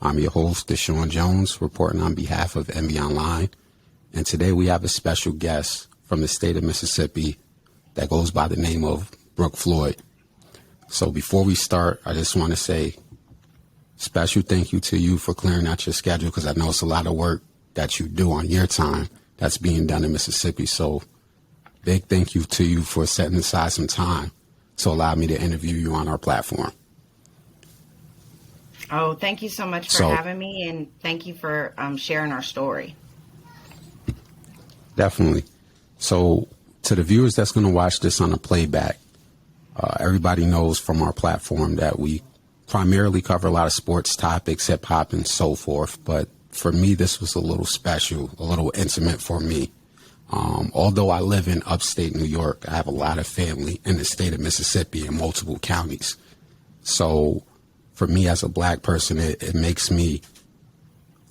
I'm your host, Deshaun Jones, reporting on behalf of MB Online. And today we have a special guest from the state of Mississippi that goes by the name of Brooke Floyd. So before we start, I just want to say special thank you to you for clearing out your schedule, because I know it's a lot of work that you do on your time that's being done in Mississippi. So big thank you to you for setting aside some time to allow me to interview you on our platform. Oh, thank you so much for having me, and thank you for sharing our story. Definitely. So to the viewers that's going to watch this on a playback, everybody knows from our platform that we primarily cover a lot of sports topics, hip hop and so forth. But for me, this was a little special, a little intimate for me. Although I live in upstate New York, I have a lot of family in the state of Mississippi in multiple counties. So for me as a black person, it makes me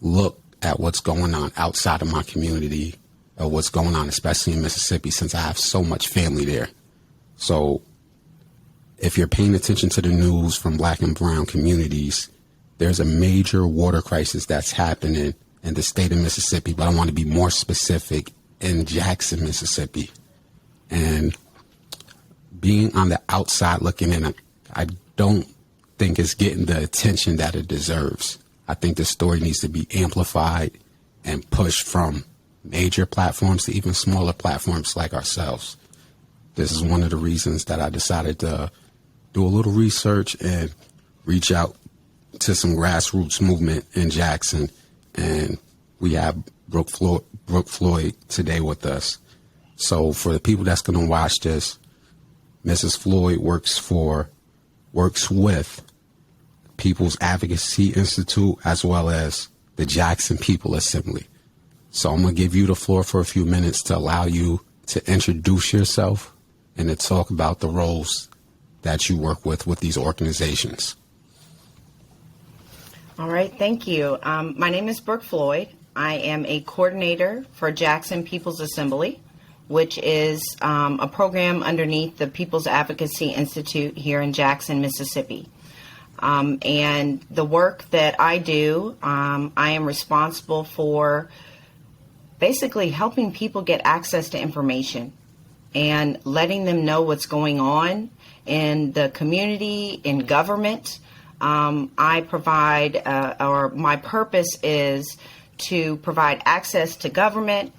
look at what's going on outside of my community, or what's going on, especially in Mississippi, since I have so much family there. So if you're paying attention to the news from black and brown communities, there's a major water crisis that's happening in the state of Mississippi, but I want to be more specific, in Jackson, Mississippi. And being on the outside looking in, I don't think it's getting the attention that it deserves. I think the story needs to be amplified and pushed from major platforms to even smaller platforms like ourselves. This is one of the reasons that I decided to do a little research and reach out to some grassroots movement in Jackson. And we have Brooke Floyd today with us. So for the people that's going to watch this, Mrs. Floyd works with People Advocacy Institute as well as the Jackson People Assembly. So I'm going to give you the floor for a few minutes to allow you to introduce yourself and to talk about the roles that you work with these organizations. All right, thank you. My name is Brooke Floyd. I am a coordinator for Jackson People's Assembly, which is a program underneath the People's Advocacy Institute here in Jackson, Mississippi. And the work that I do, I am responsible for basically helping people get access to information and letting them know what's going on in the community, in government. I provide, or my purpose is to provide access to government,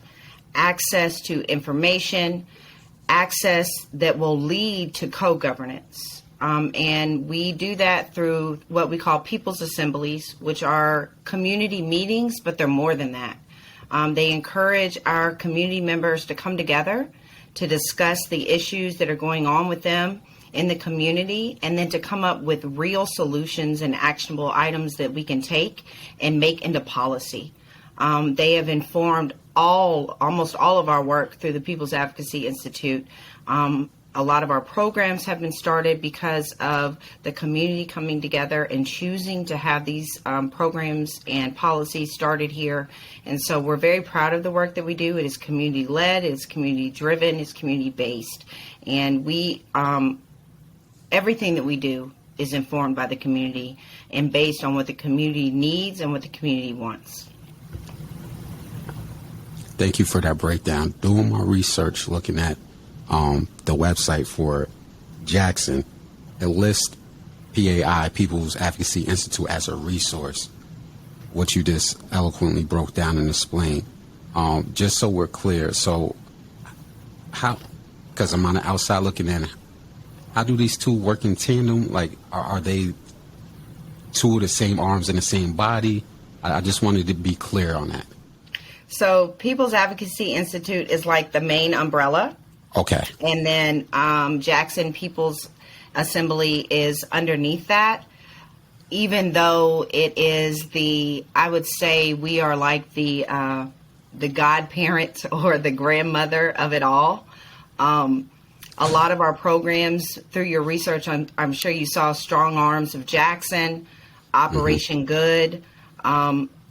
access to information, access that will lead to co-governance. And we do that through what we call People's Assemblies, which are community meetings, but they're more than that. They encourage our community members to come together to discuss the issues that are going on with them in the community, and then to come up with real solutions and actionable items that we can take and make into policy. They have informed almost all of our work through the People's Advocacy Institute. A lot of our programs have been started because of the community coming together and choosing to have these programs and policies started here. And so we're very proud of the work that we do. It is community-led, it's community-driven, it's community-based. And we, everything that we do is informed by the community and based on what the community needs and what the community wants. Thank you for that breakdown. Doing my research, looking at the website for Jackson, it lists PAI, People's Advocacy Institute, as a resource, what you just eloquently broke down and explained. Just so we're clear, so how, because I'm on the outside looking in, how do these two work in tandem? Like, are they two of the same arms in the same body? I just wanted to be clear on that. So People's Advocacy Institute is like the main umbrella. Okay. And then Jackson People's Assembly is underneath that. Even though it is I would say we are like the godparent or the grandmother of it all. A lot of our programs, through your research, I'm sure you saw Strong Arms of Jackson, Operation Good.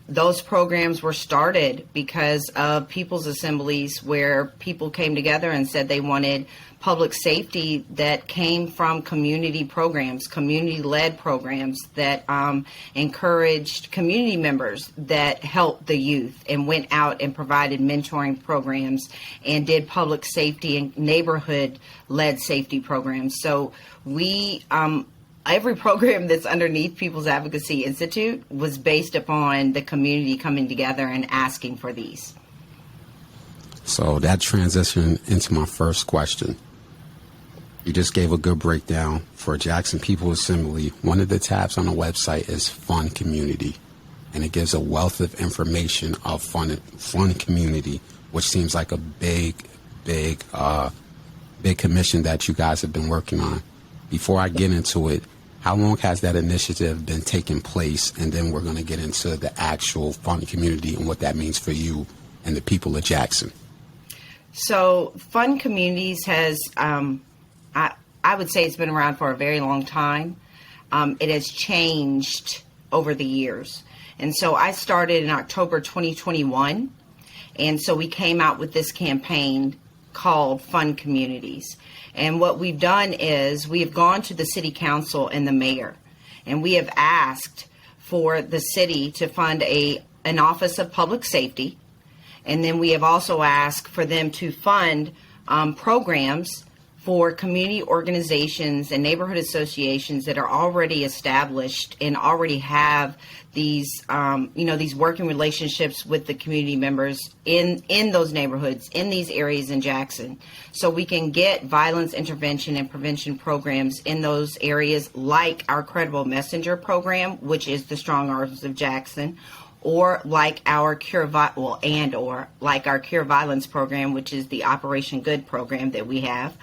Those programs were started because of people's assemblies, where people came together and said they wanted public safety that came from community programs, community-led programs that encouraged community members that helped the youth and went out and provided mentoring programs and did public safety and neighborhood-led safety programs. So we every program that's underneath People's Advocacy Institute was based upon the community coming together and asking for these. So that transitioned into my first question. You just gave a good breakdown for Jackson People's Assembly. One of the tabs on the website is Fund Community, and it gives a wealth of information of Fund Community, which seems like a big commission that you guys have been working on. Before I get into it, how long has that initiative been taking place? And then we're going to get into the actual Fund Community and what that means for you and the people of Jackson. So Fund Communities has, I would say it's been around for a very long time. It has changed over the years. And so I started in October 2021. And so we came out with this campaign called Fund Communities. And what we've done is we have gone to the city council and the mayor, and we have asked for the city to fund an office of public safety. And then we have also asked for them to fund programs for community organizations and neighborhood associations that are already established and already have these, these working relationships with the community members in those neighborhoods, in these areas in Jackson. So we can get violence intervention and prevention programs in those areas, like our Credible Messenger program, which is the Strong Arms of Jackson, or like our Cure Violence program, which is the Operation Good program that we have.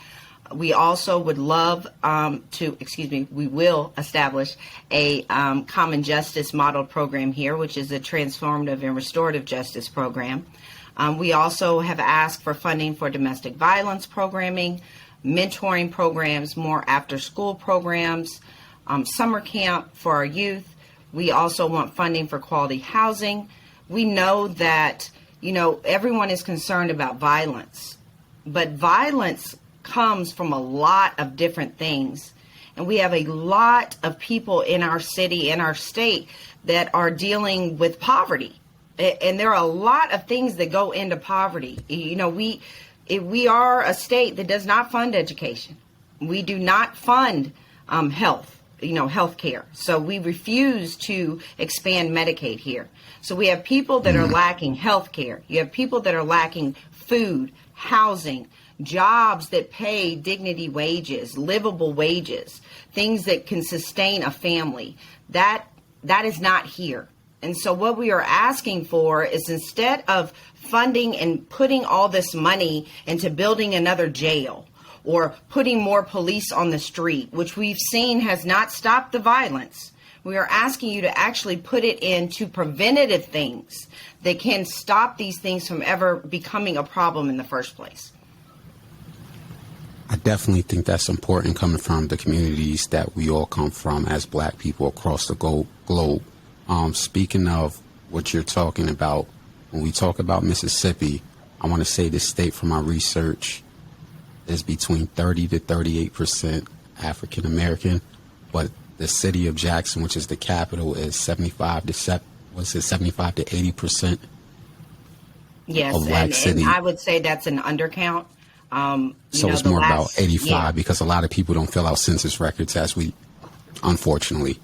We also would love we will establish a common justice model program here, which is a transformative and restorative justice program. We also have asked for funding for domestic violence programming, mentoring programs, more after-school programs, summer camp for our youth. We also want funding for quality housing. We know that, everyone is concerned about violence, but violence comes from a lot of different things. And we have a lot of people in our city, in our state, that are dealing with poverty. And there are a lot of things that go into poverty. We are a state that does not fund education. We do not fund health care. So we refuse to expand Medicaid here. So we have people that are lacking health care. You have people that are lacking food, housing, jobs that pay dignity wages, livable wages, things that can sustain a family. That is not here. And so what we are asking for is, instead of funding and putting all this money into building another jail or putting more police on the street, which we've seen has not stopped the violence, we are asking you to actually put it into preventative things that can stop these things from ever becoming a problem in the first place. I definitely think that's important, coming from the communities that we all come from as Black people across the globe. Speaking of what you're talking about, when we talk about Mississippi, I want to say this state, from my research, is between 30 to 38% African American, but the city of Jackson, which is the capital, is 75 to 80%. Yes, of Black city. And I would say that's an undercount. So it's more about 85, because a lot of people don't fill out census records, unfortunately,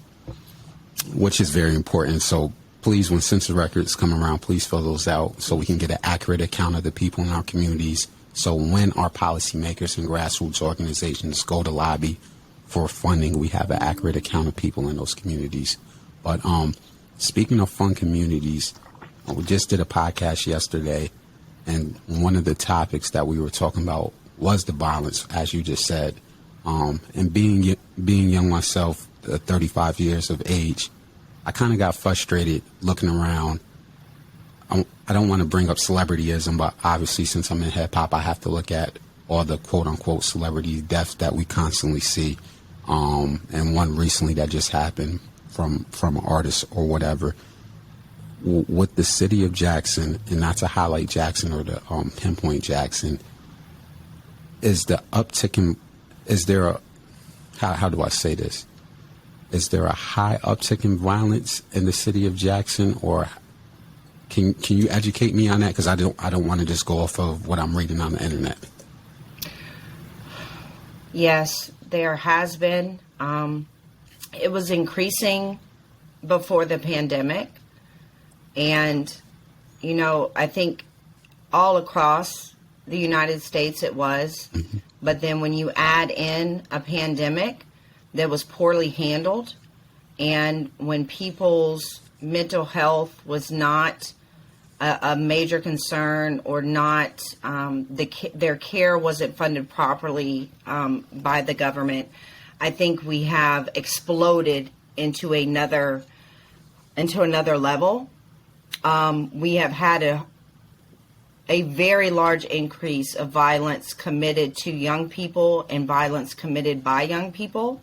which is very important. So please, when census records come around, please fill those out so we can get an accurate account of the people in our communities. So when our policymakers and grassroots organizations go to lobby for funding, we have an accurate account of people in those communities. But speaking of Fund Communities, we just did a podcast yesterday, and one of the topics that we were talking about was the violence, as you just said. And being young myself, 35 years of age, I kind of got frustrated looking around. I don't want to bring up celebrityism, but obviously, since I'm in hip hop, I have to look at all the quote unquote celebrity deaths that we constantly see. And one recently that just happened from an artist or whatever. with the city of Jackson, and not to highlight Jackson or to pinpoint Jackson, is the uptick in, is there a, how do I say this? Is there a high uptick in violence in the city of Jackson, or can you educate me on that? Because I don't want to just go off of what I'm reading on the internet. Yes, there has been. It was increasing before the pandemic. And, you know, I think all across the United States it was. Mm-hmm. But then when you add in a pandemic that was poorly handled, and when people's mental health was not a major concern, or not, their care wasn't funded properly by the government, I think we have exploded into another level. We have had a very large increase of violence committed to young people and violence committed by young people.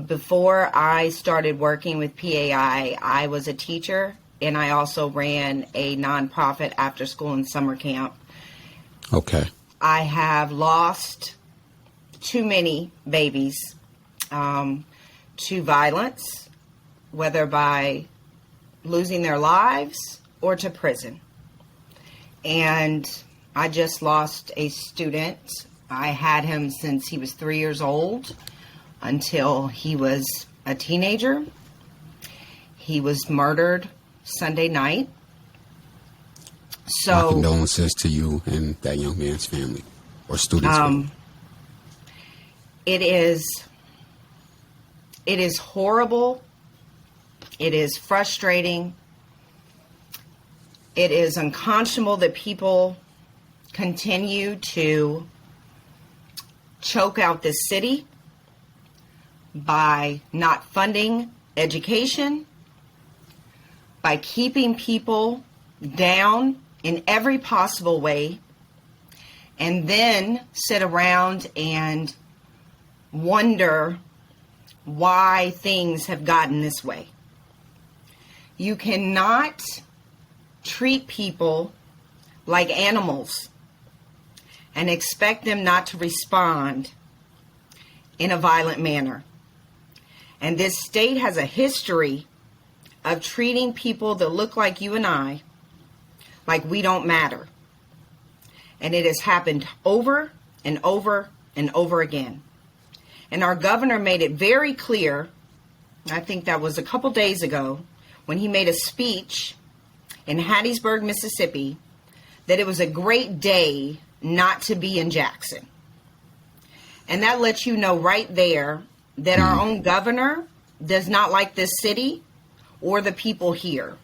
Before I started working with PAI, I was a teacher, and I also ran a nonprofit after school and summer camp. Okay. I have lost too many babies to violence, whether by losing their lives or to prison. And I just lost a student. I had him since he was 3 years old until he was a teenager. He was murdered Sunday night. So my condolences to you and that young man's family or students. It is horrible. It is frustrating. It is unconscionable that people continue to choke out this city by not funding education, by keeping people down in every possible way, and then sit around and wonder why things have gotten this way. You cannot treat people like animals and expect them not to respond in a violent manner. And this state has a history of treating people that look like you and I like we don't matter. And it has happened over and over and over again. And our governor made it very clear, I think that was a couple days ago, when he made a speech in Hattiesburg, Mississippi, that it was a great day not to be in Jackson. And that lets you know right there that our own governor does not like this city or the people here.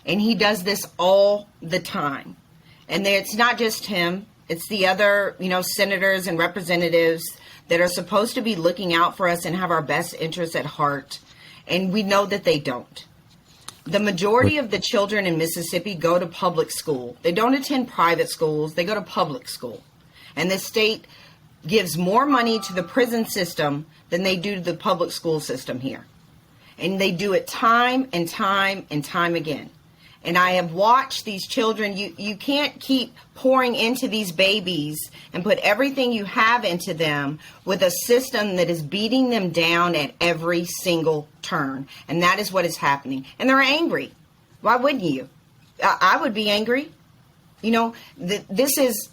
And he does this all the time. And it's not just him. It's the other, senators and representatives that are supposed to be looking out for us and have our best interests at heart. And we know that they don't. The majority of the children in Mississippi go to public school. They don't attend private schools. They go to public school. And the state gives more money to the prison system than they do to the public school system here. And they do it time and time and time again. And I have watched these children. You can't keep pouring into these babies and put everything you have into them with a system that is beating them down at every single turn. And that is what is happening. And they're angry. Why wouldn't you? I would be angry. This is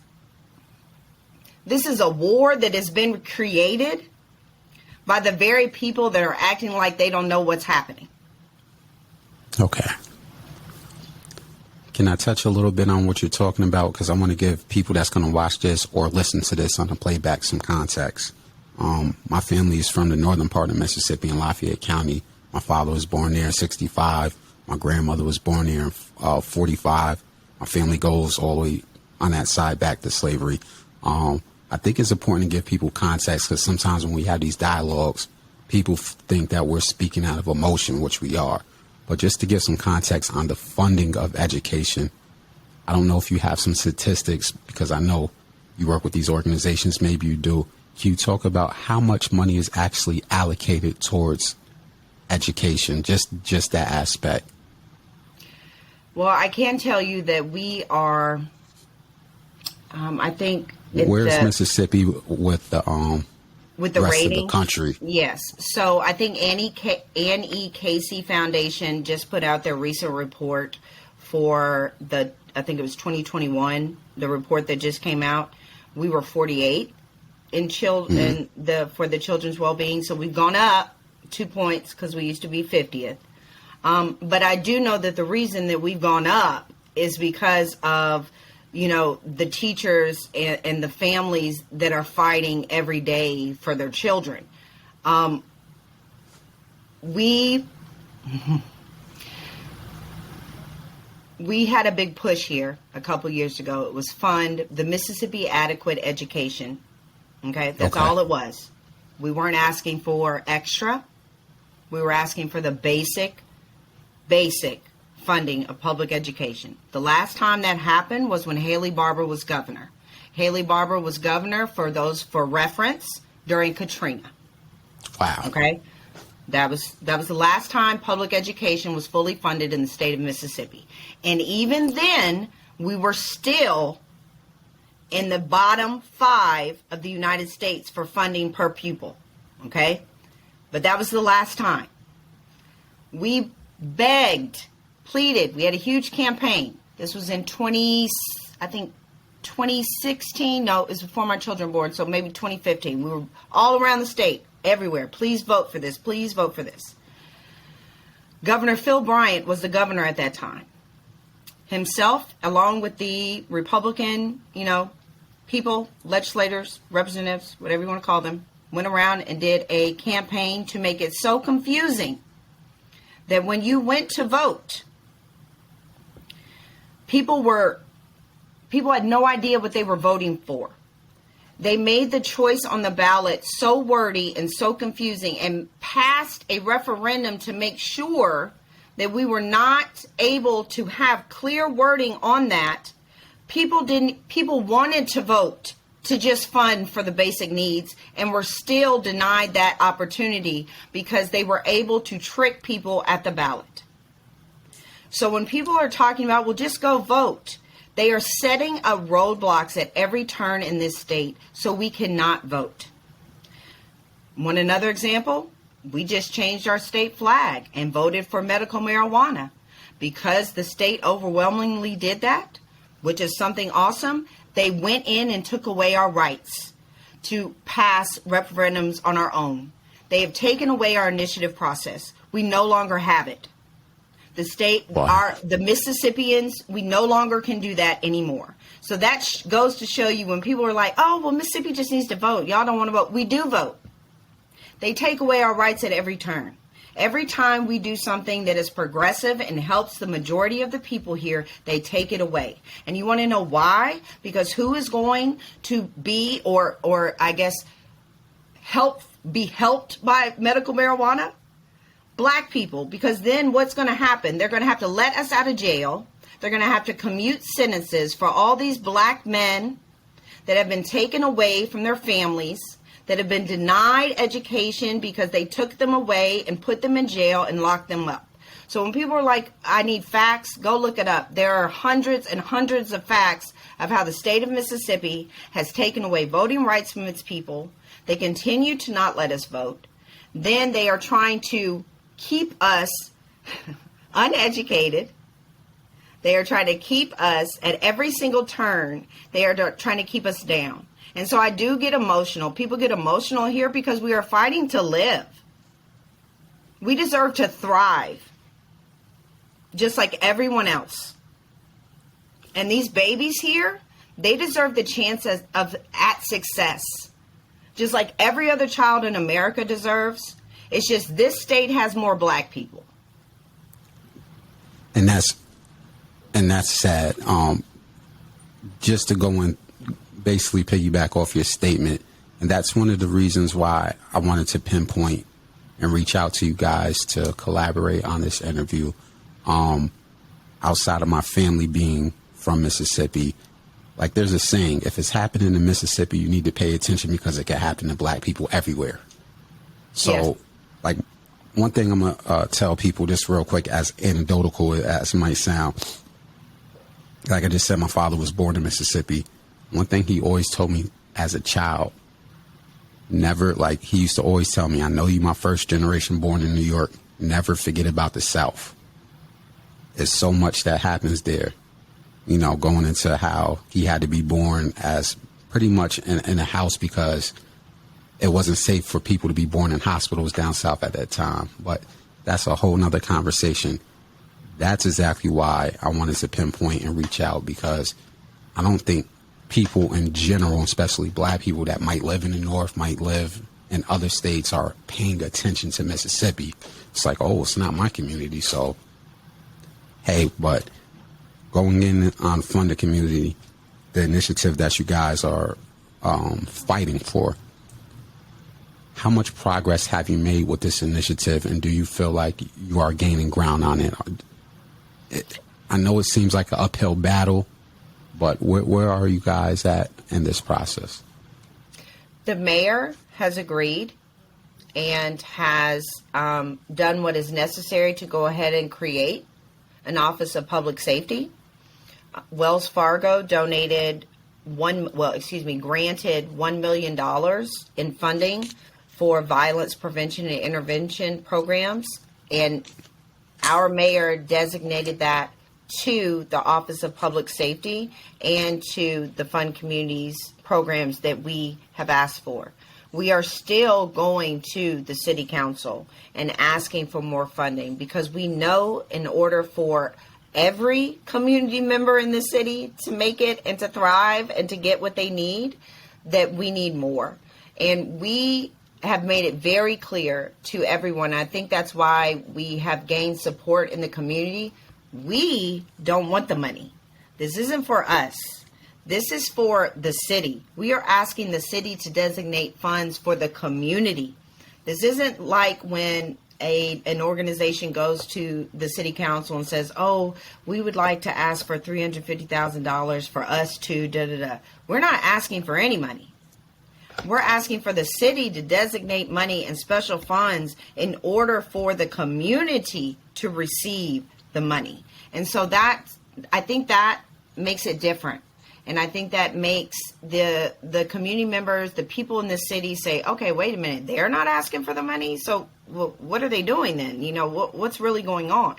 a war that has been created by the very people that are acting like they don't know what's happening. Okay. Can I touch a little bit on what you're talking about? Because I want to give people that's going to watch this or listen to this on the playback some context. My family is from the northern part of Mississippi in Lafayette County. My father was born there in 1965. My grandmother was born there in 1945. My family goes all the way on that side back to slavery. I think it's important to give people context, because sometimes when we have these dialogues, people think that we're speaking out of emotion, which we are. But just to give some context on the funding of education, I don't know if you have some statistics, because I know you work with these organizations. Maybe you do. Can you talk about how much money is actually allocated towards education, just that aspect? Well, I can tell you that we are, I think... Where's Mississippi with the rest rating of the country? Yes. So I think Anne E. Casey Foundation just put out their recent report for I think it was 2021, the report that just came out. We were 48 in for the children's well-being. So we've gone up 2 points because we used to be 50th. But I do know that the reason that we've gone up is because of, the teachers and the families that are fighting every day for their children. We had a big push here a couple years ago. It was fund the Mississippi Adequate Education. Okay, that's all it was. We weren't asking for extra. We were asking for the basic funding of public education. The last time that happened was when Haley Barbour was governor. Haley Barbour was governor, for reference, during Katrina. Wow. Okay. That was the last time public education was fully funded in the state of Mississippi. And even then, we were still in the bottom 5 of the United States for funding per pupil. Okay? But that was the last time. We begged, pleaded. We had a huge campaign. This was in 2016. No, it was before my children were born, so maybe 2015. We were all around the state, everywhere. Please vote for this. Please vote for this. Governor Phil Bryant was the governor at that time. Himself, along with the Republican, people, legislators, representatives, whatever you want to call them, went around and did a campaign to make it so confusing that when you went to vote, people had no idea what they were voting for. They made the choice on the ballot so wordy and so confusing and passed a referendum to make sure that we were not able to have clear wording on that. People wanted to vote to just fund for the basic needs and were still denied that opportunity because they were able to trick people at the ballot. So when people are talking about, well, just go vote, they are setting up roadblocks at every turn in this state so we cannot vote. Want another example? We just changed our state flag and voted for medical marijuana. Because the state overwhelmingly did that, which is something awesome, they went in and took away our rights to pass referendums on our own. They have taken away our initiative process. We no longer have it. The state, the Mississippians, we no longer can do that anymore. So that goes to show you when people are like, oh, well, Mississippi just needs to vote. Y'all don't want to vote. We do vote. They take away our rights at every turn. Every time we do something that is progressive and helps the majority of the people here, they take it away. And you want to know why? Because who is going to be or I guess be helped by medical marijuana? Black people. Because then what's going to happen? They're going to have to let us out of jail. They're going to have to commute sentences for all these black men that have been taken away from their families, that have been denied education because they took them away and put them in jail and locked them up. So when people are like, I need facts, go look it up. There are hundreds and hundreds of facts of how the state of Mississippi has taken away voting rights from its people. They continue to not let us vote. Then they are trying to keep us uneducated. They are trying to keep us at every single turn. They are trying to keep us down. And so I do get emotional. People get emotional here because we are fighting to live. We deserve to thrive, just like everyone else. And these babies here, they deserve the chance at success, just like every other child in America deserves. It's just this state has more black people. And that's sad. Just to go in, basically piggyback off your statement, and that's one of the reasons why I wanted to pinpoint and reach out to you guys to collaborate on this interview. Outside of my family being from Mississippi, like there's a saying, if it's happening in Mississippi, you need to pay attention because it can happen to black people everywhere. So, yes. Like one thing I'm going to tell people just real quick, as anecdotal as it might sound, like I just said, my father was born in Mississippi. One thing he always told me as a child, never, like, he used to always tell me, I know you my first generation born in New York, never forget about the South. There's so much that happens there, you know, going into how he had to be born as pretty much in a house because it wasn't safe for people to be born in hospitals down south at that time. But that's a whole nother conversation. That's exactly why I wanted to pinpoint and reach out, because I don't think people in general, especially black people that might live in the North, might live in other states, are paying attention to Mississippi. It's like, oh, it's not my community. So, hey, but going in on Fund the Community, the initiative that you guys are fighting for, how much progress have you made with this initiative, and do you feel like you are gaining ground on it? I know it seems like an uphill battle, but where are you guys at in this process? The mayor has agreed and has done what is necessary to go ahead and create an Office of Public Safety. Wells Fargo granted $1 million in funding for violence prevention and intervention programs, and our mayor designated that to the Office of Public Safety and to the Fund Communities programs that we have asked for. We are still going to the City Council and asking for more funding, because we know in order for every community member in the city to make it and to thrive and to get what they need, that we need more. And we have made it very clear to everyone. I think that's why we have gained support in the community. We don't want the money. This isn't for us. This is for the city. We are asking the city to designate funds for the community. This isn't like when an organization goes to the city council and says, oh, we would like to ask for $350,000 for us to da-da-da. We're not asking for any money. We're asking for the city to designate money and special funds in order for the community to receive the money. And so I think that makes it different. And I think that makes the community members, the people in the city say, okay, wait a minute, they're not asking for the money. So what are they doing then? You know, what's really going on?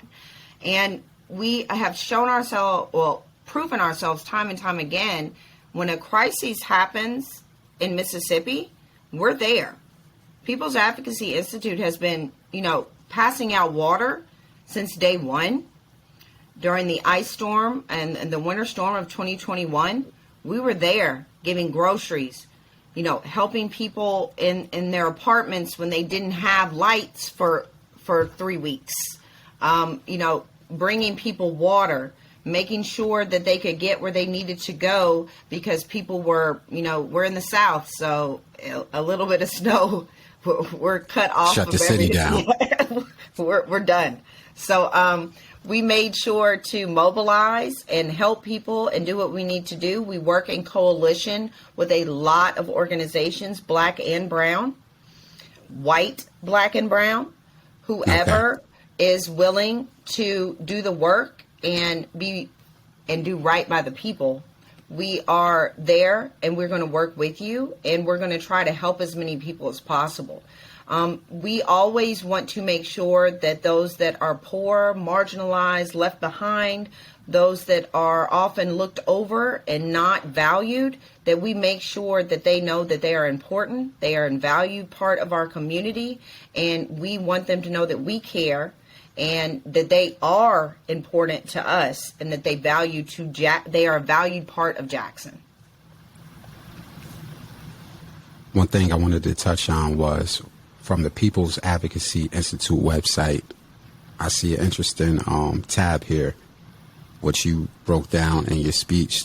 And we have proven ourselves time and time again, when a crisis happens in Mississippi, we're there. People's Advocacy Institute has been, passing out water since day one. During the ice storm and the winter storm of 2021, we were there giving groceries, helping people in their apartments when they didn't have lights for 3 weeks, bringing people water, making sure that they could get where they needed to go, because people were, we're in the South, so a little bit of snow, we're cut off. Shut the city down. We're done. So we made sure to mobilize and help people and do what we need to do. We work in coalition with a lot of organizations, black and brown, white, black and brown, whoever is willing to do the work and do right by the people. We are there, and we're going to work with you, and we're going to try to help as many people as possible. We always want to make sure that those that are poor, marginalized, left behind, those that are often looked over and not valued, that we make sure that they know that they are important, they are a valued part of our community, and we want them to know that we care and that they are important to us, and that they are a valued part of Jackson. One thing I wanted to touch on was from the People's Advocacy Institute website. I see an interesting tab here, which you broke down in your speech,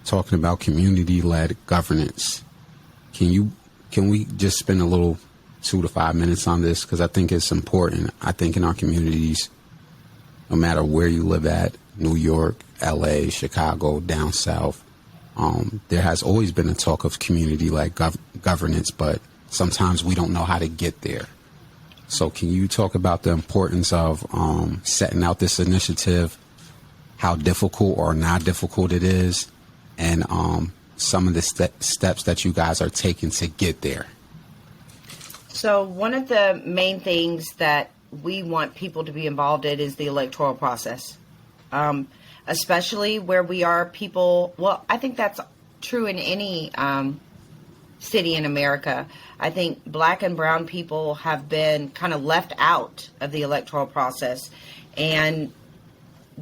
talking about community-led governance. Can we just spend a little 2 to 5 minutes on this? Because I think it's important. I think in our communities, no matter where you live at, New York, LA, Chicago, down south, there has always been a talk of community-led governance, but sometimes we don't know how to get there. So can you talk about the importance of setting out this initiative how difficult or not difficult it is, and some of the steps that you guys are taking to get there. So one of the main things that we want people to be involved in is the electoral process, especially where we are people. Well, I think that's true in any city in America. I think Black and brown people have been kind of left out of the electoral process. And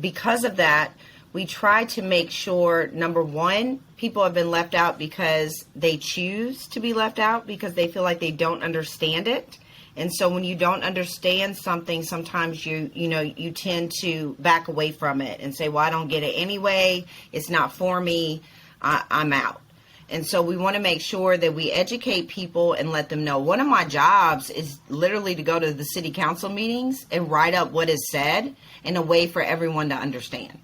because of that, we try to make sure, number one, people have been left out because they choose to be left out because they feel like they don't understand it. And so when you don't understand something, sometimes you tend to back away from it and say, well, I don't get it anyway. It's not for me. I'm out. And so we want to make sure that we educate people and let them know. One of my jobs is literally to go to the city council meetings and write up what is said in a way for everyone to understand.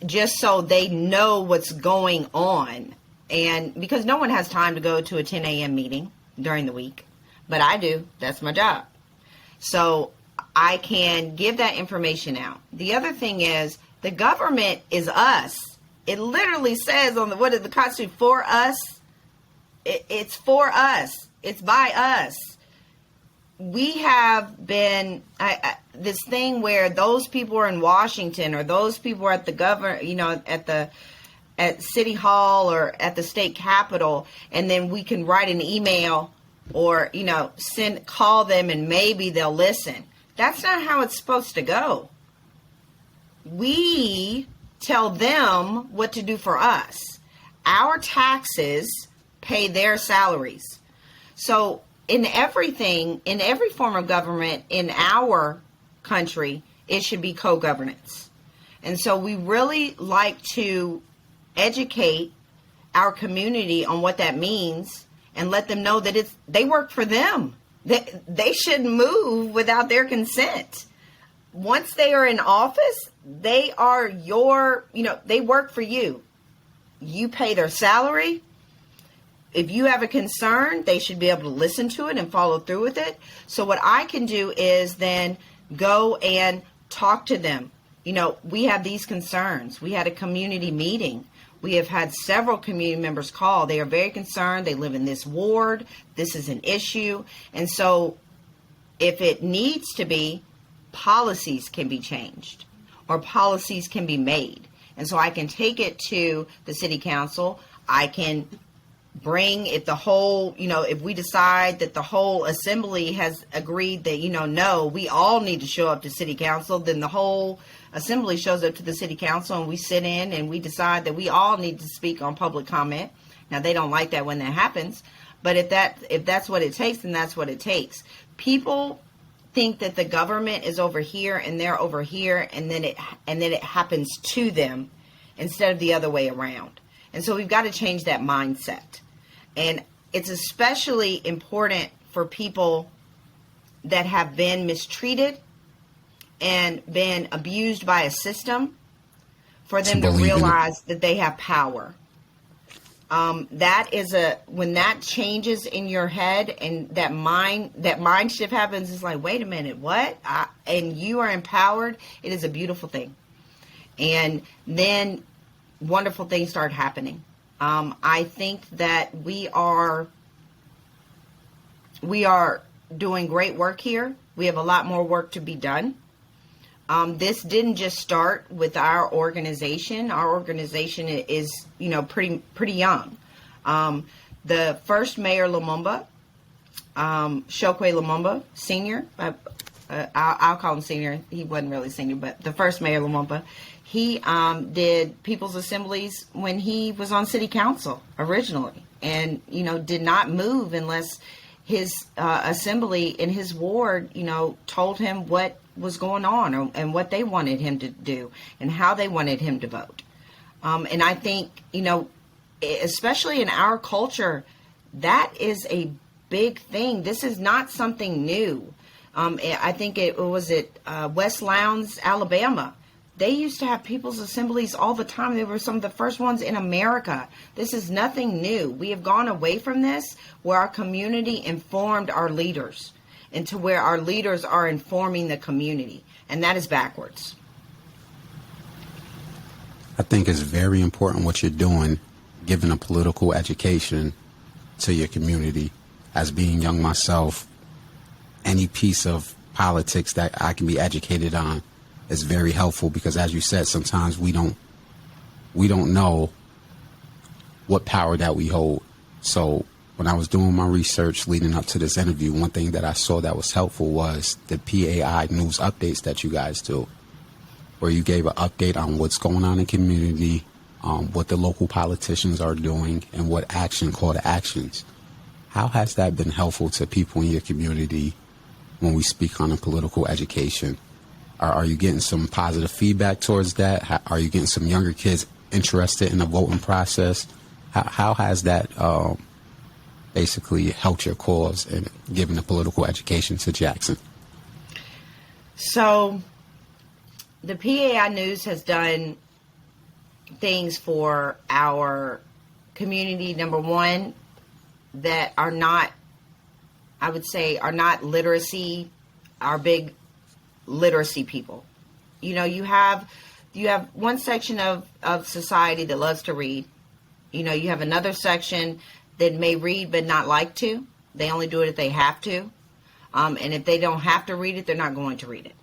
Just so they know what's going on. And because no one has time to go to a 10 a.m. meeting during the week, but I do. That's my job. So I can give that information out. The other thing is the government is us. It literally says on what is the Constitution, for us. It's for us. It's by us. We have been this thing where those people are in Washington or those people are at the at City Hall or at the state capitol, and then we can write an email or call them and maybe they'll listen. That's not how it's supposed to go. We tell them what to do for us. Our taxes pay their salaries. So in everything, in every form of government in our country, it should be co-governance. And so we really like to educate our community on what that means and let them know that they work for them. They shouldn't move without their consent. Once they are in office, they are they work for you. You pay their salary. If you have a concern, they should be able to listen to it and follow through with it. So what I can do is then go and talk to them. We have these concerns. We had a community meeting. We have had several community members call. They are very concerned. They live in this ward. This is an issue. And so if it needs to be, policies can be changed or policies can be made. And so I can take it to the city council. I can bring if the whole, if we decide that the whole assembly has agreed that, no, we all need to show up to city council, then the whole assembly shows up to the city council and we sit in and we decide that we all need to speak on public comment. Now, they don't like that when that happens, but if that's what it takes, then that's what it takes. People think that the government is over here and they're over here, and then it happens to them instead of the other way around. And so we've got to change that mindset. And it's especially important for people that have been mistreated and been abused by a system for them to realize that they have power. When that changes in your head and that mind shift happens, it's like, wait a minute, what? And you are empowered. It is a beautiful thing. And then wonderful things start happening. I think that we are doing great work here. We have a lot more work to be done. This didn't just start with our organization. Our organization is, pretty young. The first Mayor Lumumba, Chokwe Lumumba, Senior, I'll call him Senior. He wasn't really Senior, but the first Mayor Lumumba, he did People's Assemblies when he was on city council originally, and, did not move unless his assembly in his ward, told him what was going on and what they wanted him to do and how they wanted him to vote. And I think, especially in our culture, that is a big thing. This is not something new. I think it was at West Lowndes, Alabama. They used to have people's assemblies all the time. They were some of the first ones in America. This is nothing new. We have gone away from this where our community informed our leaders into where our leaders are informing the community. And that is backwards. I think it's very important what you're doing, giving a political education to your community. As being young myself, any piece of politics that I can be educated on is very helpful, because as you said, sometimes we don't know what power that we hold. So when I was doing my research leading up to this interview, one thing that I saw that was helpful was the PAI news updates that you guys do, where you gave an update on what's going on in community, what the local politicians are doing, and what call to actions. How has that been helpful to people in your community when we speak on a political education? Are you getting some positive feedback towards that? Are you getting some younger kids interested in the voting process? How has that basically helped your cause in giving a political education to Jackson? So the PAI News has done things for our community, number one, that are not, I would say, are not literacy, our big literacy people. You know, you have one section of society that loves to read. You know, you have another section that may read but not like to. They only do it if they have to. And if they don't have to read it, they're not going to read it.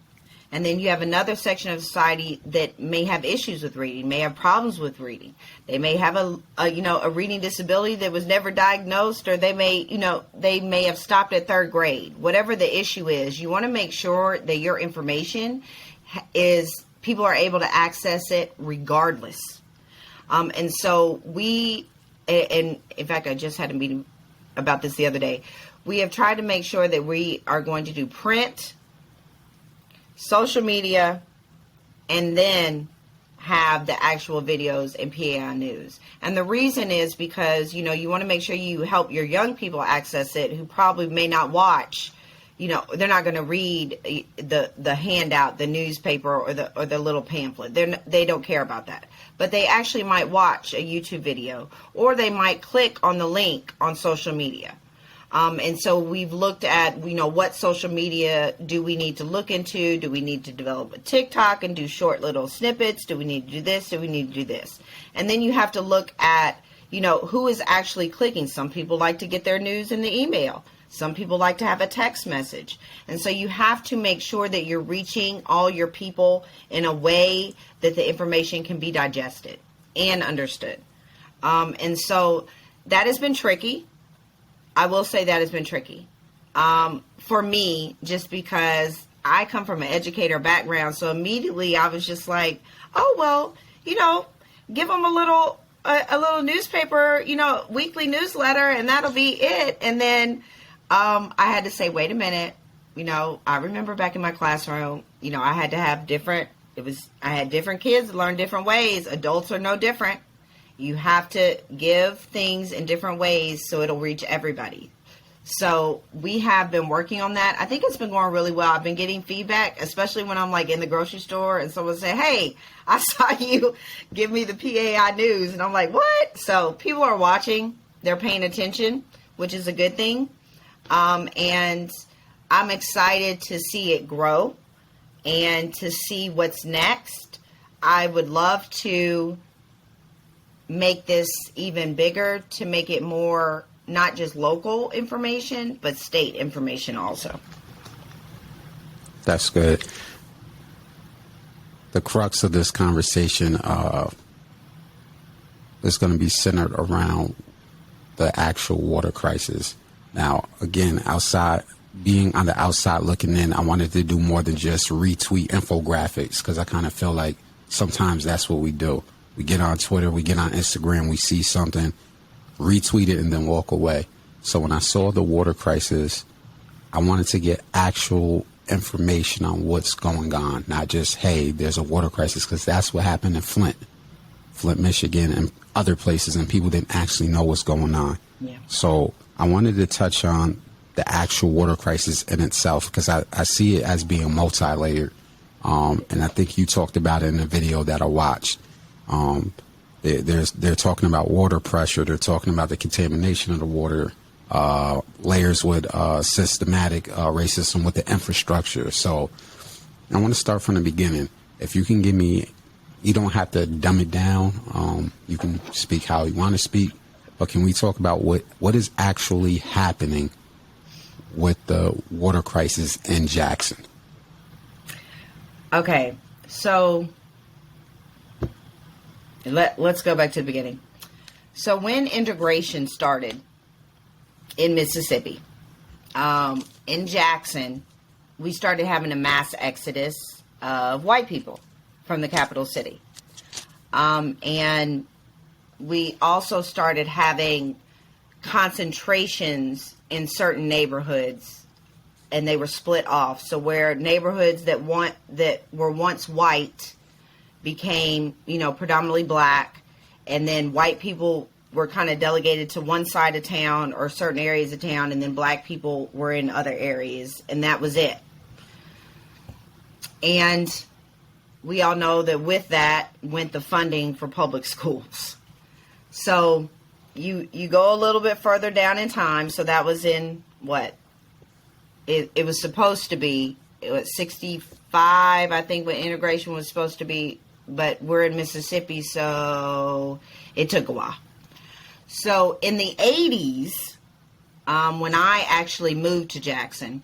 And then you have another section of society that may have issues with reading, may have problems with reading. They may have a reading disability that was never diagnosed, or they may have stopped at third grade. Whatever the issue is, you want to make sure that your information people are able to access it regardless. And so and in fact, I just had a meeting about this the other day. We have tried to make sure that we are going to do print, social media, and then have the actual videos and PAI News. And the reason is because, you want to make sure you help your young people access it who probably may not watch, they're not going to read the handout, the newspaper, or the little pamphlet. They don't care about that. But they actually might watch a YouTube video, or they might click on the link on social media. And so we've looked at, what social media do we need to look into? Do we need to develop a TikTok and do short little snippets? Do we need to do this? Do we need to do this? And then you have to look at, who is actually clicking. Some people like to get their news in the email. Some people like to have a text message. And so you have to make sure that you're reaching all your people in a way that the information can be digested and understood. And so that has been tricky. I will say that has been tricky for me, just because I come from an educator background. So immediately I was just like, oh, well, give them a little newspaper, weekly newsletter, and that'll be it. And then I had to say, wait a minute. I remember back in my classroom, I had to have I had different kids learn different ways. Adults are no different. You have to give things in different ways so it'll reach everybody. So we have been working on that. I think it's been going really well. I've been getting feedback, especially when I'm like in the grocery store and someone say, hey, I saw you give me the PAI News. And I'm like, what? So people are watching. They're paying attention, which is a good thing. And I'm excited to see it grow and to see what's next. I would love to make this even bigger, to make it more not just local information, but state information also. That's good. The crux of this conversation is going to be centered around the actual water crisis. Now, again, being on the outside looking in, I wanted to do more than just retweet infographics, because I kind of feel like sometimes that's what we do. We get on Twitter, we get on Instagram, we see something, retweet it, and then walk away. So when I saw the water crisis, I wanted to get actual information on what's going on, not just, hey, there's a water crisis, because that's what happened in Flint, Michigan, and other places, and people didn't actually know what's going on. Yeah. So I wanted to touch on the actual water crisis in itself, because I see it as being multi-layered. And I think you talked about it in the video that I watched. They're talking about water pressure. They're talking about the contamination of the water, layers with systematic racism with the infrastructure. So I want to start from the beginning. If you can give me You don't have to dumb it down. You can speak how you want to speak, but can we talk about what is actually happening with the water crisis in Jackson? Okay, so let's go back to the beginning. So when integration started in Mississippi, in Jackson, we started having a mass exodus of white people from the capital city. And we also started having concentrations in certain neighborhoods, and they were split off. So where neighborhoods that were once white became, predominantly black, and then white people were kind of delegated to one side of town or certain areas of town, and then black people were in other areas, and that was it. And we all know that with that went the funding for public schools. So you go a little bit further down in time. So that was in what? It was supposed to be, it was 65, I think, when integration was supposed to be, but we're in Mississippi, so it took a while. So in the 80s, when I actually moved to Jackson,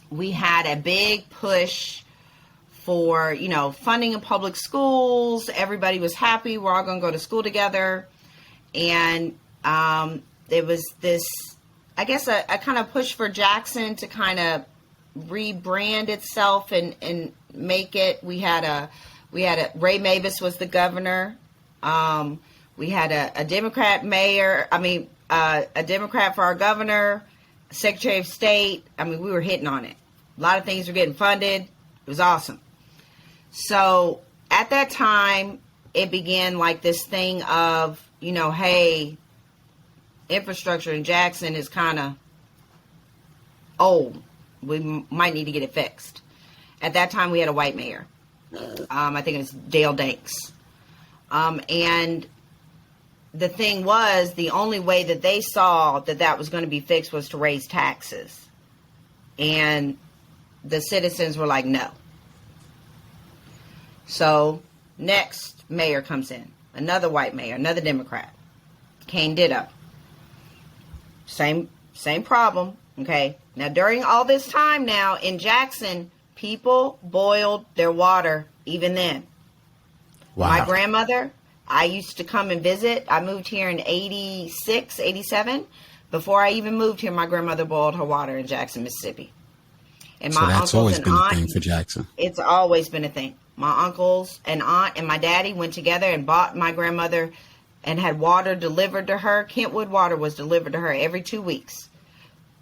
we had a big push for, funding of public schools. Everybody was happy. We're all going to go to school together. And there was this, I guess, a kind of push for Jackson to kind of rebrand itself and make it. We had Ray Mavis was the governor. We had a Democrat mayor. A Democrat for our governor, Secretary of State. We were hitting on it. A lot of things were getting funded. It was awesome. So at that time, it began like this thing of, hey, infrastructure in Jackson is kind of old. We might need to get it fixed. At that time, we had a white mayor. I think it was Dale Danks. And the thing was, the only way that they saw that was going to be fixed was to raise taxes. And the citizens were like, no. So next mayor comes in, another white mayor, another Democrat, Kane Ditto. Same problem. Okay. Now during all this time now in Jackson, people boiled their water even then. Wow. My grandmother, I used to come and visit. I moved here in 86, 87. Before I even moved here, my grandmother boiled her water in Jackson, Mississippi. And my that's always been a thing for Jackson. It's always been a thing. My uncles and aunt and my daddy went together and bought my grandmother and had water delivered to her. Kentwood water was delivered to her every 2 weeks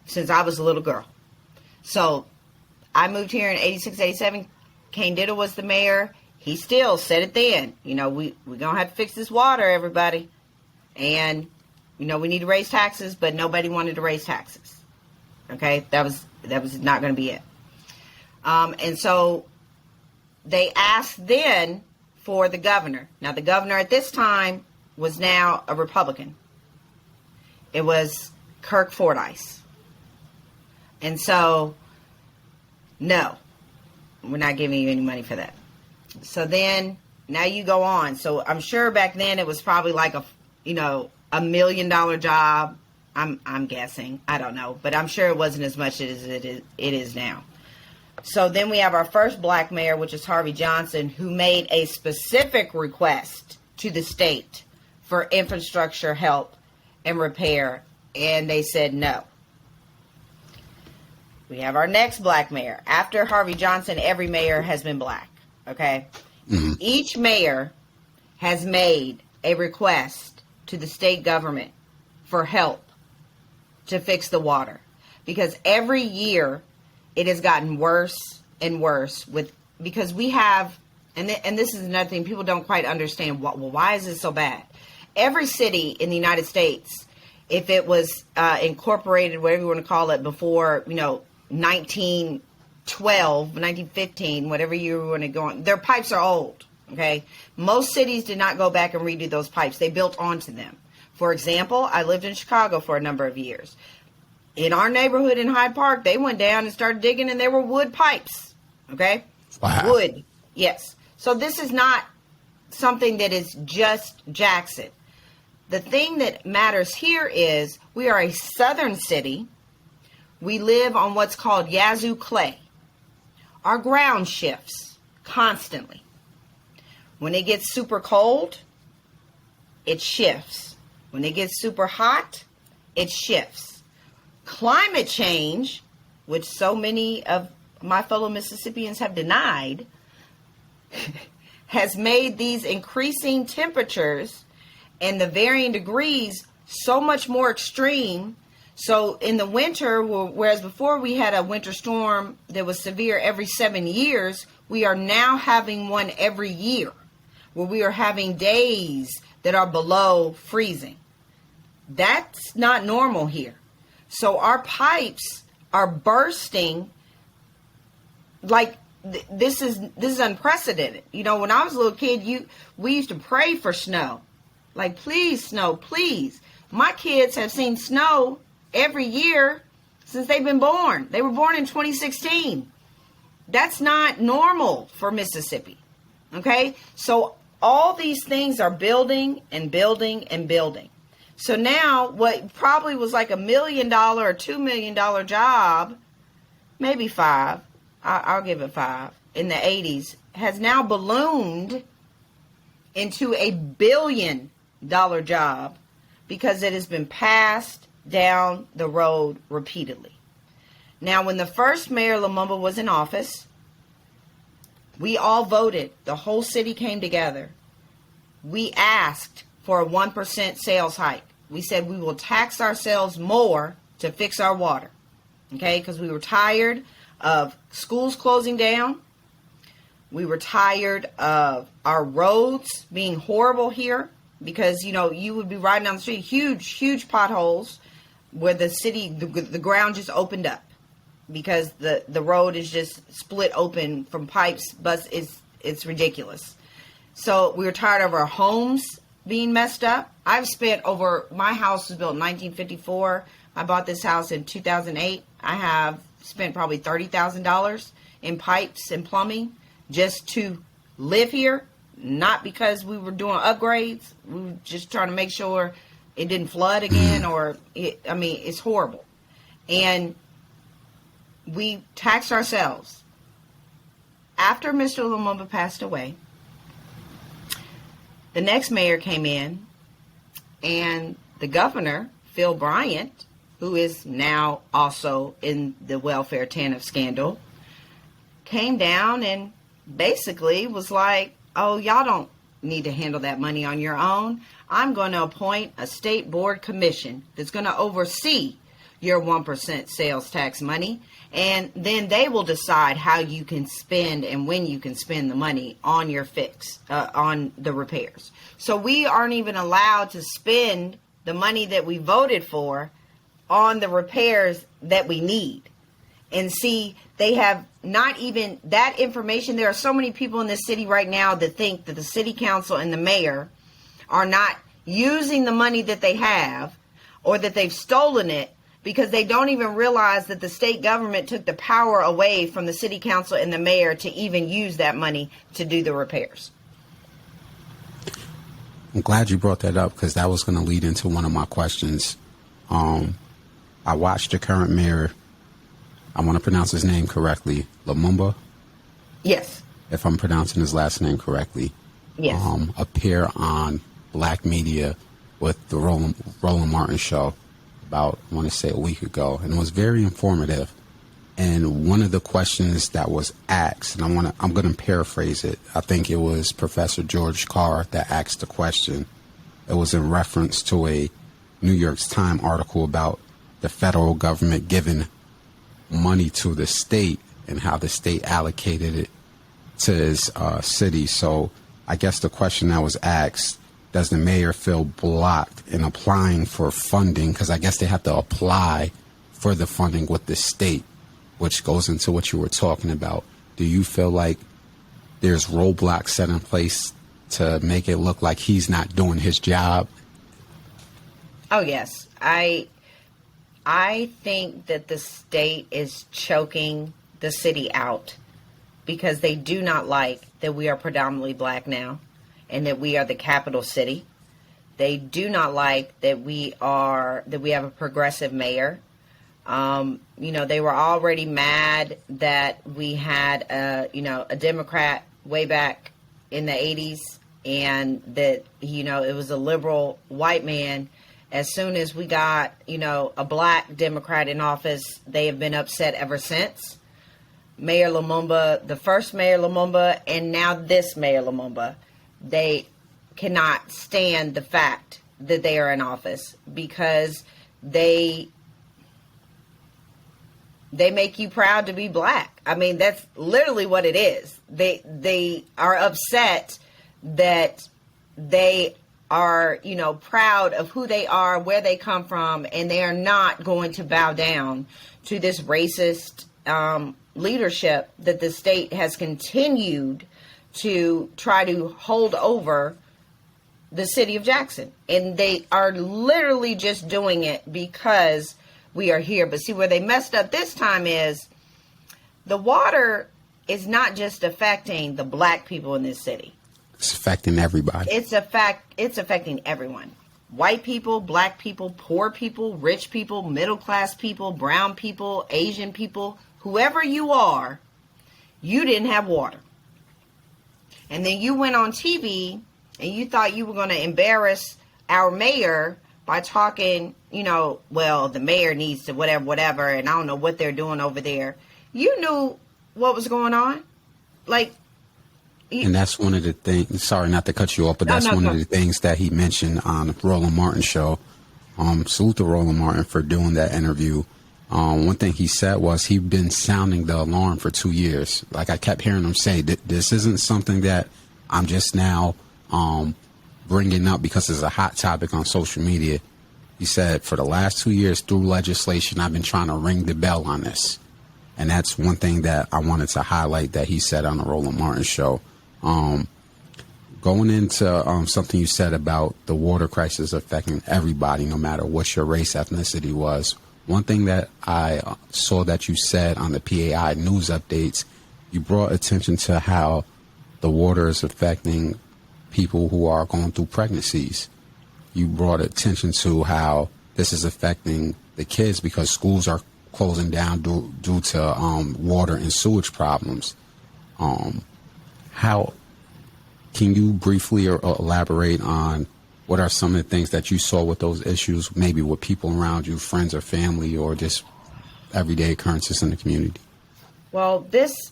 since I was a little girl. So I moved here in 86, 87. Kane Ditto was the mayor. He still said it then. We're going to have to fix this water, everybody. And, we need to raise taxes, but nobody wanted to raise taxes. Okay? That was not going to be it. And so they asked then for the governor. Now, the governor at this time was now a Republican. It was Kirk Fordyce. And so, no, we're not giving you any money for that. So then, now you go on. So I'm sure back then it was probably like a $1 million job. I'm guessing. I don't know. But I'm sure it wasn't as much as it is now. So then we have our first black mayor, which is Harvey Johnson, who made a specific request to the state for infrastructure help and repair. And they said no. We have our next black mayor. After Harvey Johnson, every mayor has been black. Okay? Mm-hmm. Each mayor has made a request to the state government for help to fix the water. Because every year it has gotten worse and worse because we have, and this is another thing, people don't quite understand, why is this so bad? Every city in the United States, if it was incorporated, whatever you want to call it, before, 1912, 1915, whatever you want to go on, their pipes are old, okay? Most cities did not go back and redo those pipes. They built onto them. For example, I lived in Chicago for a number of years. In our neighborhood in Hyde Park, they went down and started digging, and there were wood pipes, okay? Wow. Wood, yes. So this is not something that is just Jackson. The thing that matters here is we are a southern city. We live on what's called Yazoo clay. Our ground shifts constantly. When it gets super cold, it shifts. When it gets super hot, it shifts. Climate change, which so many of my fellow Mississippians have denied, has made these increasing temperatures and the varying degrees so much more extreme. So in the winter, whereas before we had a winter storm that was severe every 7 years, we are now having one every year, where we are having days that are below freezing. That's not normal here. So our pipes are bursting like this is unprecedented. You know, when I was a little kid, we used to pray for snow. Like, please, snow, please. My kids have seen snow every year since they've been born. They were born in 2016. That's not normal for Mississippi. Okay? So all these things are building and building and building. So now what probably was like $1 million or $2 million job, maybe five, I'll give it five, in the 80s, has now ballooned into $1 billion job because it has been passed down the road repeatedly. Now, when the first mayor, Lumumba, was in office, we all voted. The whole city came together. We asked for a 1% sales hike. We said we will tax ourselves more to fix our water. Okay, because we were tired of schools closing down. We were tired of our roads being horrible here because, you know, you would be riding down the street, huge potholes where the ground just opened up because the road is just split open from pipes, but it's ridiculous. So we were tired of our homes being messed up. My house was built in 1954. I bought this house in 2008. I have spent probably $30,000 in pipes and plumbing just to live here, not because we were doing upgrades. We were just trying to make sure it didn't flood again it's horrible. And we taxed ourselves. After Mr. Lumumba passed away, the next mayor came in, and the governor, Phil Bryant, who is now also in the welfare TANF scandal, came down and basically was like, oh, y'all don't need to handle that money on your own. I'm going to appoint a state board commission that's going to oversee your 1% sales tax money, and then they will decide how you can spend and when you can spend the money on your on the repairs. So we aren't even allowed to spend the money that we voted for on the repairs that we need. And see, they have not even that information. There are so many people in this city right now that think that the city council and the mayor are not using the money that they have, or that they've stolen it, because they don't even realize that the state government took the power away from the city council and the mayor to even use that money to do the repairs. I'm glad you brought that up, because that was going to lead into one of my questions. I watched the current mayor, I want to pronounce his name correctly, Lumumba? Yes. If I'm pronouncing his last name correctly. Yes. Appear on black media with the Roland Martin show about, I want to say, a week ago, and it was very informative. And one of the questions that was asked, and I'm going to paraphrase it. I think it was Professor George Carr that asked the question. It was in reference to a New York Times article about the federal government giving money to the state and how the state allocated it to his city. So I guess the question that was asked, does the mayor feel blocked in applying for funding? Because I guess they have to apply for the funding with the state, which goes into what you were talking about. Do you feel like there's roadblocks set in place to make it look like he's not doing his job? Oh, yes. I think that the state is choking the city out because they do not like that we are predominantly black now and that we are the capital city. They do not like that we have a progressive mayor. They were already mad that we had a Democrat way back in the 80s, and that, it was a liberal white man. As soon as we got, a black Democrat in office, they have been upset ever since. Mayor Lumumba, the first Mayor Lumumba, and now this Mayor Lumumba, they cannot stand the fact that they are in office, because they make you proud to be black. I mean, that's literally what it is. They are upset that they are, proud of who they are, where they come from, and they are not going to bow down to this racist leadership that the state has continued to try to hold over the city of Jackson. And they are literally just doing it because we are here. But see, where they messed up this time is the water is not just affecting the black people in this city. It's affecting everybody. It's affecting everyone. White people, black people, poor people, rich people, middle class people, brown people, Asian people, whoever you are, you didn't have water. And then you went on TV and you thought you were going to embarrass our mayor by talking, well, the mayor needs to whatever, and I don't know what they're doing over there. You knew what was going on. And that's one of the things, sorry not to cut you off, but that's one of the things that he mentioned on the Roland Martin show. Salute to Roland Martin for doing that interview. One thing he said was he'd been sounding the alarm for 2 years. Like, I kept hearing him say that this isn't something that I'm just now bringing up because it's a hot topic on social media. He said, for the last 2 years through legislation, I've been trying to ring the bell on this. And that's one thing that I wanted to highlight that he said on the Roland Martin show. Going into something you said about the water crisis affecting everybody, no matter what your race, ethnicity was. One thing that I saw that you said on the PAI news updates, you brought attention to how the water is affecting people who are going through pregnancies. You brought attention to how this is affecting the kids because schools are closing down due to water and sewage problems. How can you briefly elaborate on what are some of the things that you saw with those issues, maybe with people around you, friends or family, or just everyday occurrences in the community? Well, this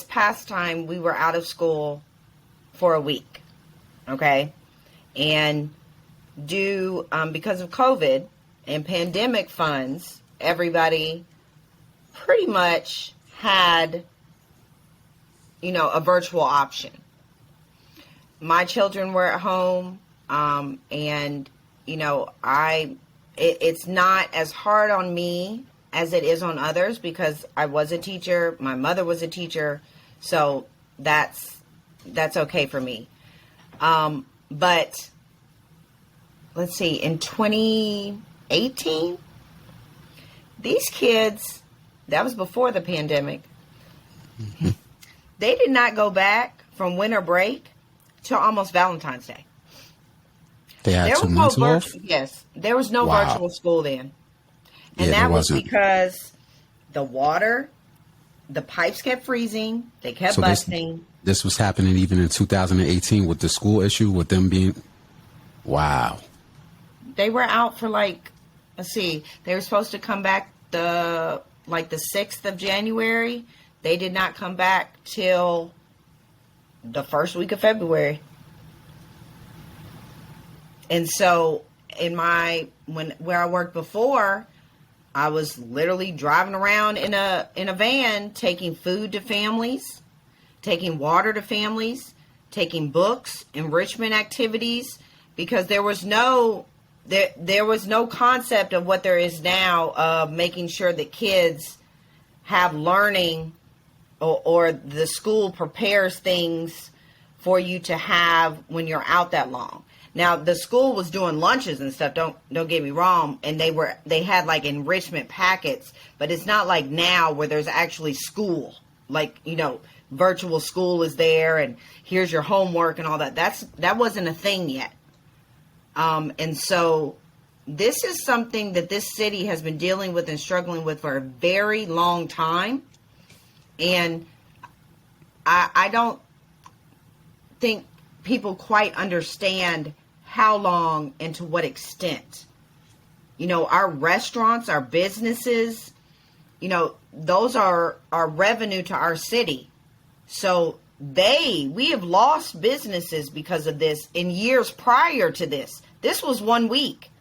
past time we were out of school for a week, okay? And because of COVID and pandemic funds, everybody pretty much had, a virtual option. My children were at home, and, it's not as hard on me as it is on others because I was a teacher. My mother was a teacher. So that's okay for me. But let's see, in 2018, these kids, that was before the pandemic, mm-hmm. They did not go back from winter break till almost Valentine's Day. They had 2 months off? Yes. There was no virtual school then. And that was because the water, the pipes kept freezing, they kept busting. This was happening even in 2018 with the school issue, with them being, wow. They were out for they were supposed to come back the 6th of January. They did not come back till the first week of February. And so where I worked before, I was literally driving around in a van, taking food to families, taking water to families, taking books, enrichment activities, because there was no concept of what there is now of making sure that kids have learning or the school prepares things for you to have when you're out that long. Now, the school was doing lunches and stuff, don't get me wrong, and they had enrichment packets, but it's not like now where there's actually school. like, virtual school is there and here's your homework and all that. That wasn't a thing yet. And so this is something that this city has been dealing with and struggling with for a very long time. And I don't think people quite understand how long and to what extent. Our restaurants, our businesses, those are revenue to our city. So we have lost businesses because of this in years prior to this. This was 1 week.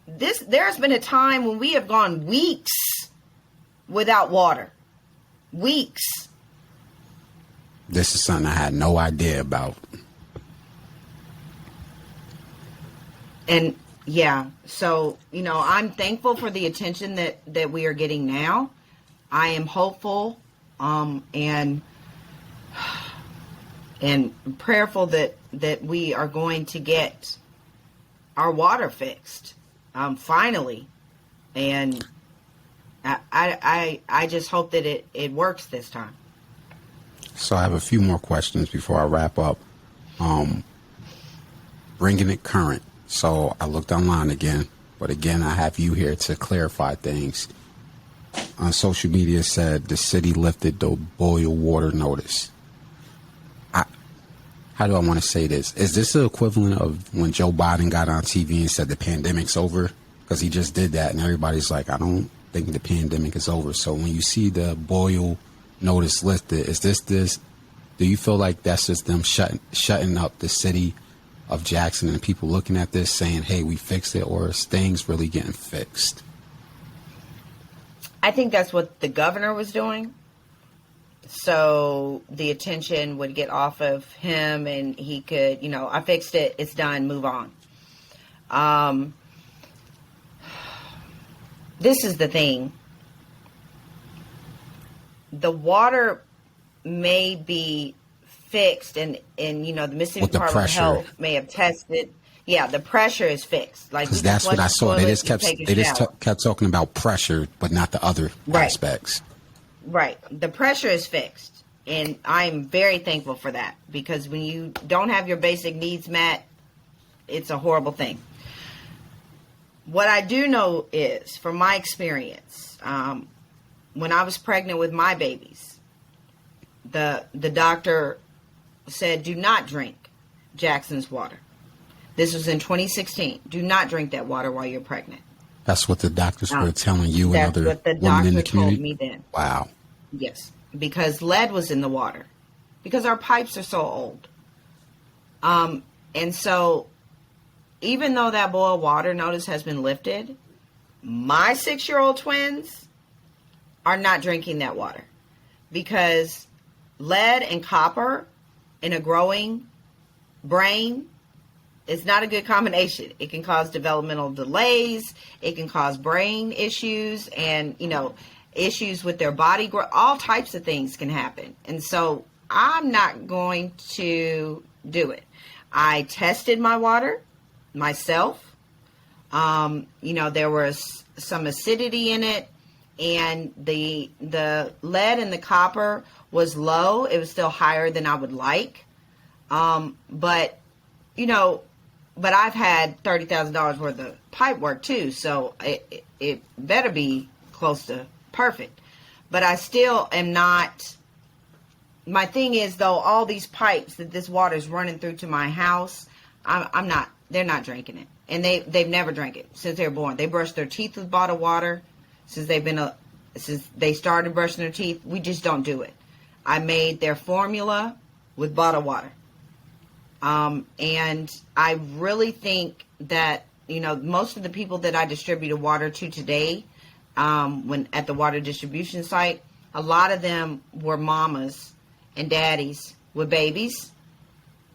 There's been a time when we have gone weeks without water. Weeks. This is something I had no idea about. And yeah, so, I'm thankful for the attention that we are getting now. I am hopeful and prayerful that we are going to get our water fixed finally. And I just hope that it works this time. So I have a few more questions before I wrap up. Bringing it current. So I looked online again, but again, I have you here to clarify things. On social media said the city lifted the boil water notice. How do I want to say this? Is this the equivalent of when Joe Biden got on TV and said the pandemic's over? Because he just did that and everybody's like, I don't think the pandemic is over. So when you see the boil notice lifted, is this? Do you feel like that's just them shutting up the city of Jackson and people looking at this saying, hey, we fixed it, or is things really getting fixed? I think that's what the governor was doing. So the attention would get off of him and he could, I fixed it, it's done, move on. This is the thing. The water may be fixed and the Mississippi Department of Health may have tested. Yeah, the pressure is fixed. Like, because that's what I saw. They just kept talking about pressure, but not the other aspects. Right. The pressure is fixed. And I'm very thankful for that, because when you don't have your basic needs met, it's a horrible thing. What I do know is, from my experience, when I was pregnant with my babies, the doctor said, do not drink Jackson's water. This was in 2016. Do not drink that water while you're pregnant. That's what the doctors were telling you and other women in the community? That's what the doctor told me then. Wow. Yes, because lead was in the water, because our pipes are so old. And so even though that boil water notice has been lifted, my 6-year-old twins are not drinking that water, because lead and copper in a growing brain is not a good combination. It can cause developmental delays. It can cause brain issues and, issues with their body growth. All types of things can happen. And so I'm not going to do it. I tested my water myself. There was some acidity in it, and the lead and the copper was low. It was still higher than I would like. But I've had $30,000 worth of pipe work too, so it better be close to perfect. But I still am not. My thing is, though, all these pipes that this water is running through to my house, I'm not. They're not drinking it, and they've never drank it since they were born. They brush their teeth with bottled water since they started brushing their teeth. We just don't do it. I made their formula with bottled water. And I really think that, most of the people that I distributed water to today, when at the water distribution site, a lot of them were mamas and daddies with babies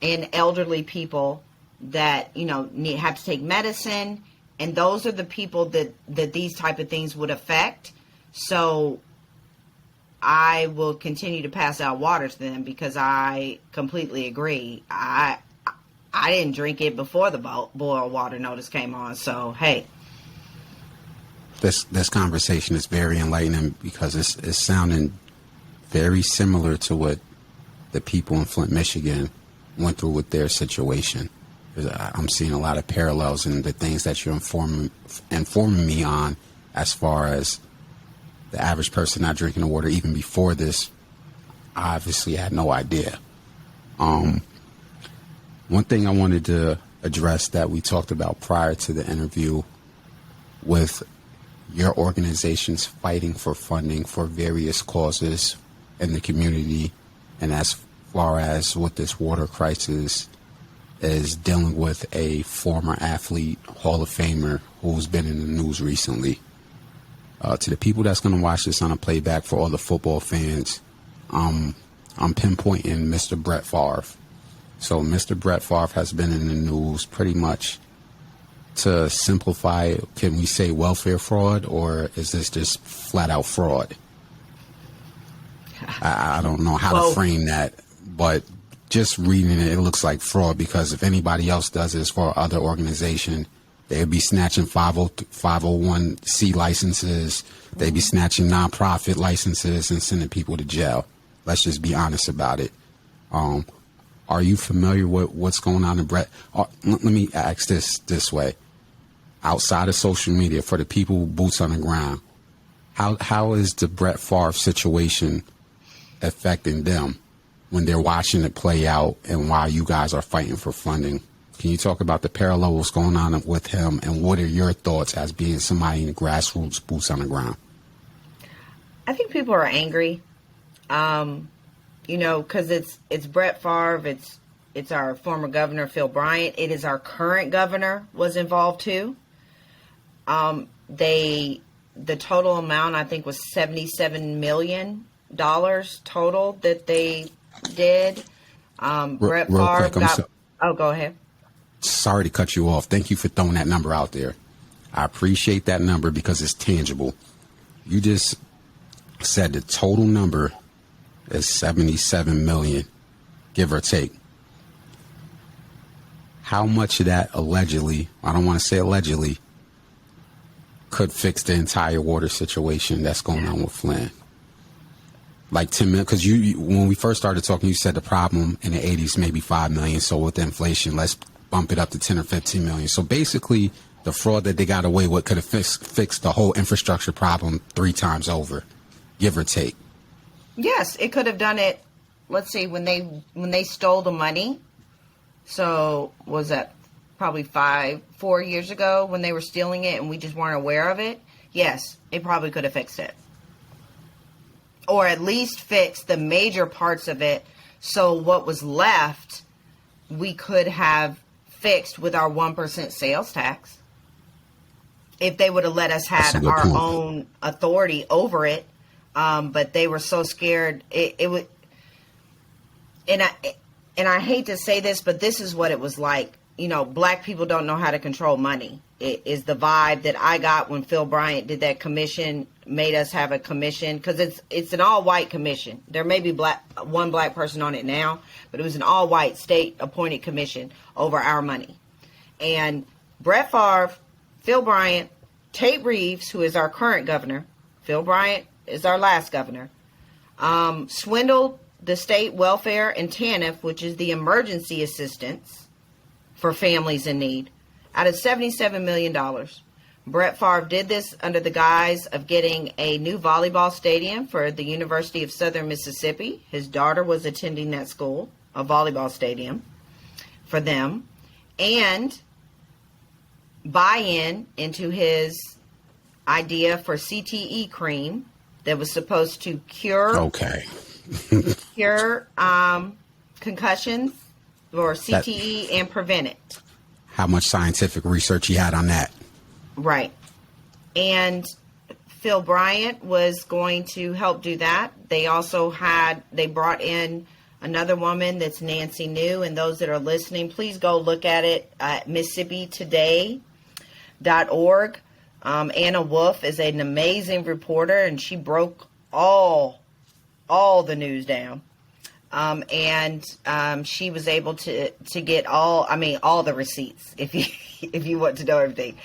and elderly people that, have to take medicine. And those are the people that these type of things would affect. So I will continue to pass out water to them, because I completely agree. I didn't drink it before the boil water notice came on. So, hey. This conversation is very enlightening, because it's sounding very similar to what the people in Flint, Michigan went through with their situation. I'm seeing a lot of parallels in the things that you're informing me on, as far as the average person not drinking the water. Even before this, I obviously had no idea. One thing I wanted to address that we talked about prior to the interview, with your organizations fighting for funding for various causes in the community, and as far as what this water crisis is dealing with a former athlete, Hall of Famer, who's been in the news recently. To the people that's going to watch this on a playback, for all the football fans, I'm pinpointing Mr. Brett Favre. So Mr. Brett Favre has been in the news pretty much, to simplify, can we say welfare fraud, or is this just flat out fraud? I don't know how to frame that, but just reading it, it looks like fraud, because if anybody else does this for other organization, they'd be snatching 501c licenses, they'd be snatching nonprofit licenses and sending people to jail. Let's just be honest about it. Are you familiar with what's going on in Brett? Let me ask this way. Outside of social media, for the people boots on the ground, how is the Brett Favre situation affecting them when they're watching it play out, and while you guys are fighting for funding? Can you talk about the parallels going on with him, and what are your thoughts as being somebody in the grassroots, boots on the ground? I think people are angry, because it's Brett Favre, it's our former governor, Phil Bryant. It is our current governor was involved too. The total amount, I think, was $77 million total that they did. Brett Favre got... go ahead. Sorry to cut you off. Thank you for throwing that number out there. I appreciate that number because it's tangible. You just said the total number is $77 million, give or take. How much of that allegedly, I don't want to say allegedly, could fix the entire water situation that's going on with Flint? Like 10 million, because you when we first started talking, you said the problem in the 80s maybe 5 million. So with inflation, let's bump it up to 10 or 15 million. So basically, the fraud that they got away with could have fixed the whole infrastructure problem 3 times over, give or take. Yes, it could have done it. Let's see, when they stole the money. So was that probably 4 years ago when they were stealing it and we just weren't aware of it? Yes, it probably could have fixed it. Or at least fixed the major parts of it. So what was left, we could have fixed with our 1% sales tax. If they would have let us have our own authority over it. But they were so scared. It would, and I hate to say this, but this is what it was like. Black people don't know how to control money. It is the vibe that I got when Phil Bryant did that commission, made us have a commission, because it's an all-white commission. There may be one black person on it now, but it was an all-white state-appointed commission over our money. And Brett Favre, Phil Bryant, Tate Reeves, who is our current governor, Phil Bryant is our last governor, swindled the state welfare and TANF, which is the emergency assistance for families in need, out of $77 million. Brett Favre did this under the guise of getting a new volleyball stadium for the University of Southern Mississippi. His daughter was attending that school, a volleyball stadium for them, and buy-in into his idea for CTE cream that was supposed to cure concussions or CTE and prevent it. How much scientific research he had on that? Right. And Phil Bryant was going to help do that. They also they brought in another woman that's Nancy New, and those that are listening, please go look at it at MississippiToday.org. Anna Wolf is an amazing reporter, and she broke all the news down. And she was able to get all the receipts if you want to know everything.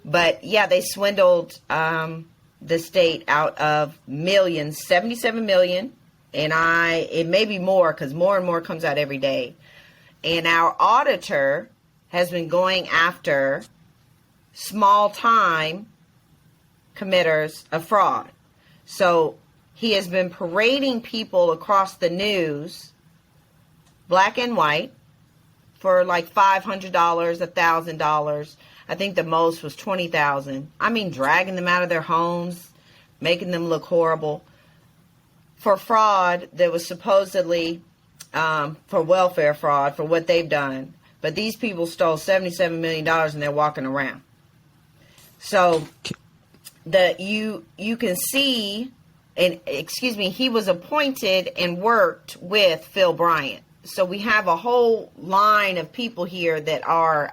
But yeah, they swindled the state out of millions, $77 million and it may be more because more and more comes out every day. And our auditor has been going after small time committers of fraud. So he has been parading people across the news, black and white, for like $500, $1,000. I think the most was $20,000. I mean, dragging them out of their homes, making them look horrible for fraud that was supposedly for welfare fraud for what they've done. But these people stole $77 million and they're walking around. So you can see, and excuse me, he was appointed and worked with Phil Bryant. So we have a whole line of people here that are,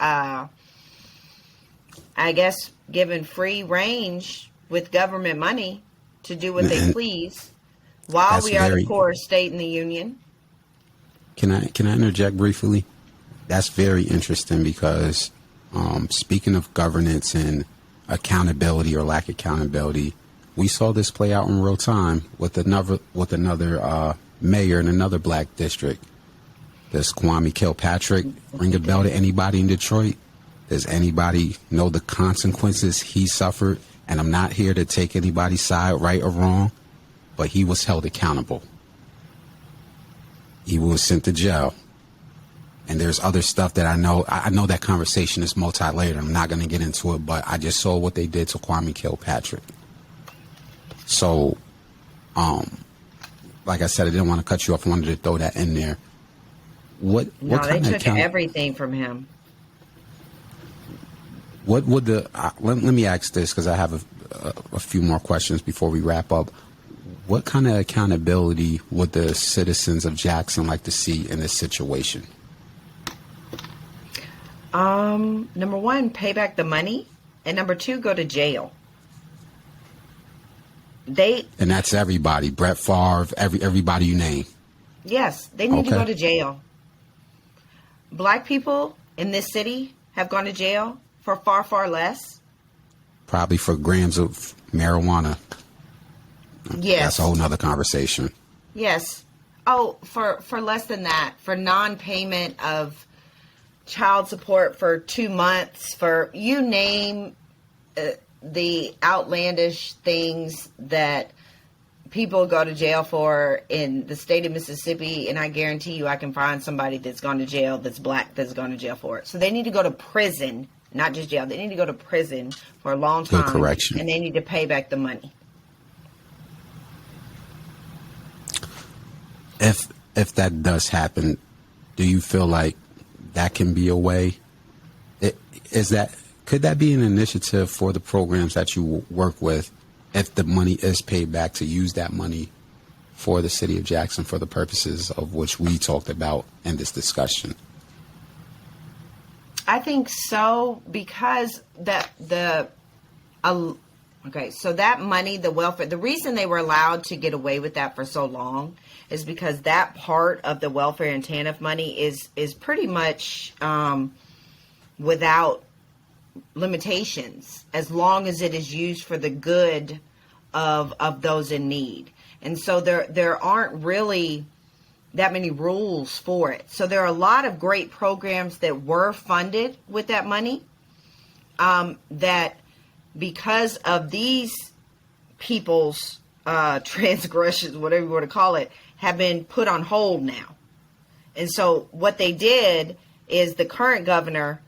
I guess, given free range with government money to do what they please, while we are the poorest state in the union. Can I interject briefly? That's very interesting because speaking of governance and accountability or lack of accountability, we saw this play out in real time with another mayor in another black district. Does Kwame Kilpatrick ring a bell to anybody in Detroit? Does anybody know the consequences he suffered? And I'm not here to take anybody's side, right or wrong, but he was held accountable. He was sent to jail. And there's other stuff that I know. I know that conversation is multi-layered. I'm not going to get into it, but I just saw what they did to Kwame Kilpatrick. So, like I said, I didn't want to cut you off. I wanted to throw that in there. What kind they of took everything from him. What would let me ask this, because I have a few more questions before we wrap up. What kind of accountability would the citizens of Jackson like to see in this situation? Number one, pay back the money, and number two, go to jail. And that's everybody, Brett Favre, everybody you name. Yes, they need to go to jail. Black people in this city have gone to jail for far, far less. Probably for grams of marijuana. Yes. That's a whole nother conversation. Yes. Oh, for less than that, for non-payment of child support for 2 months, for you name the outlandish things that people go to jail for in the state of Mississippi, and I guarantee you I can find somebody that's gone to jail that's black that's gone to jail for it. So they need to go to prison, not just jail. They need to go to prison for a long time. Good correction. And they need to pay back the money. If that does happen, do you feel like that can be a way? Could that be an initiative for the programs that you work with, if the money is paid back, to use that money for the city of Jackson for the purposes of which we talked about in this discussion? I think so, because so that money, the welfare, the reason they were allowed to get away with that for so long is because that part of the welfare and TANF money is pretty much without limitations, as long as it is used for the good of those in need. And so there aren't really that many rules for it. So there are a lot of great programs that were funded with that money that, because of these people's transgressions, whatever you want to call it, have been put on hold now. And so what they did is the current governor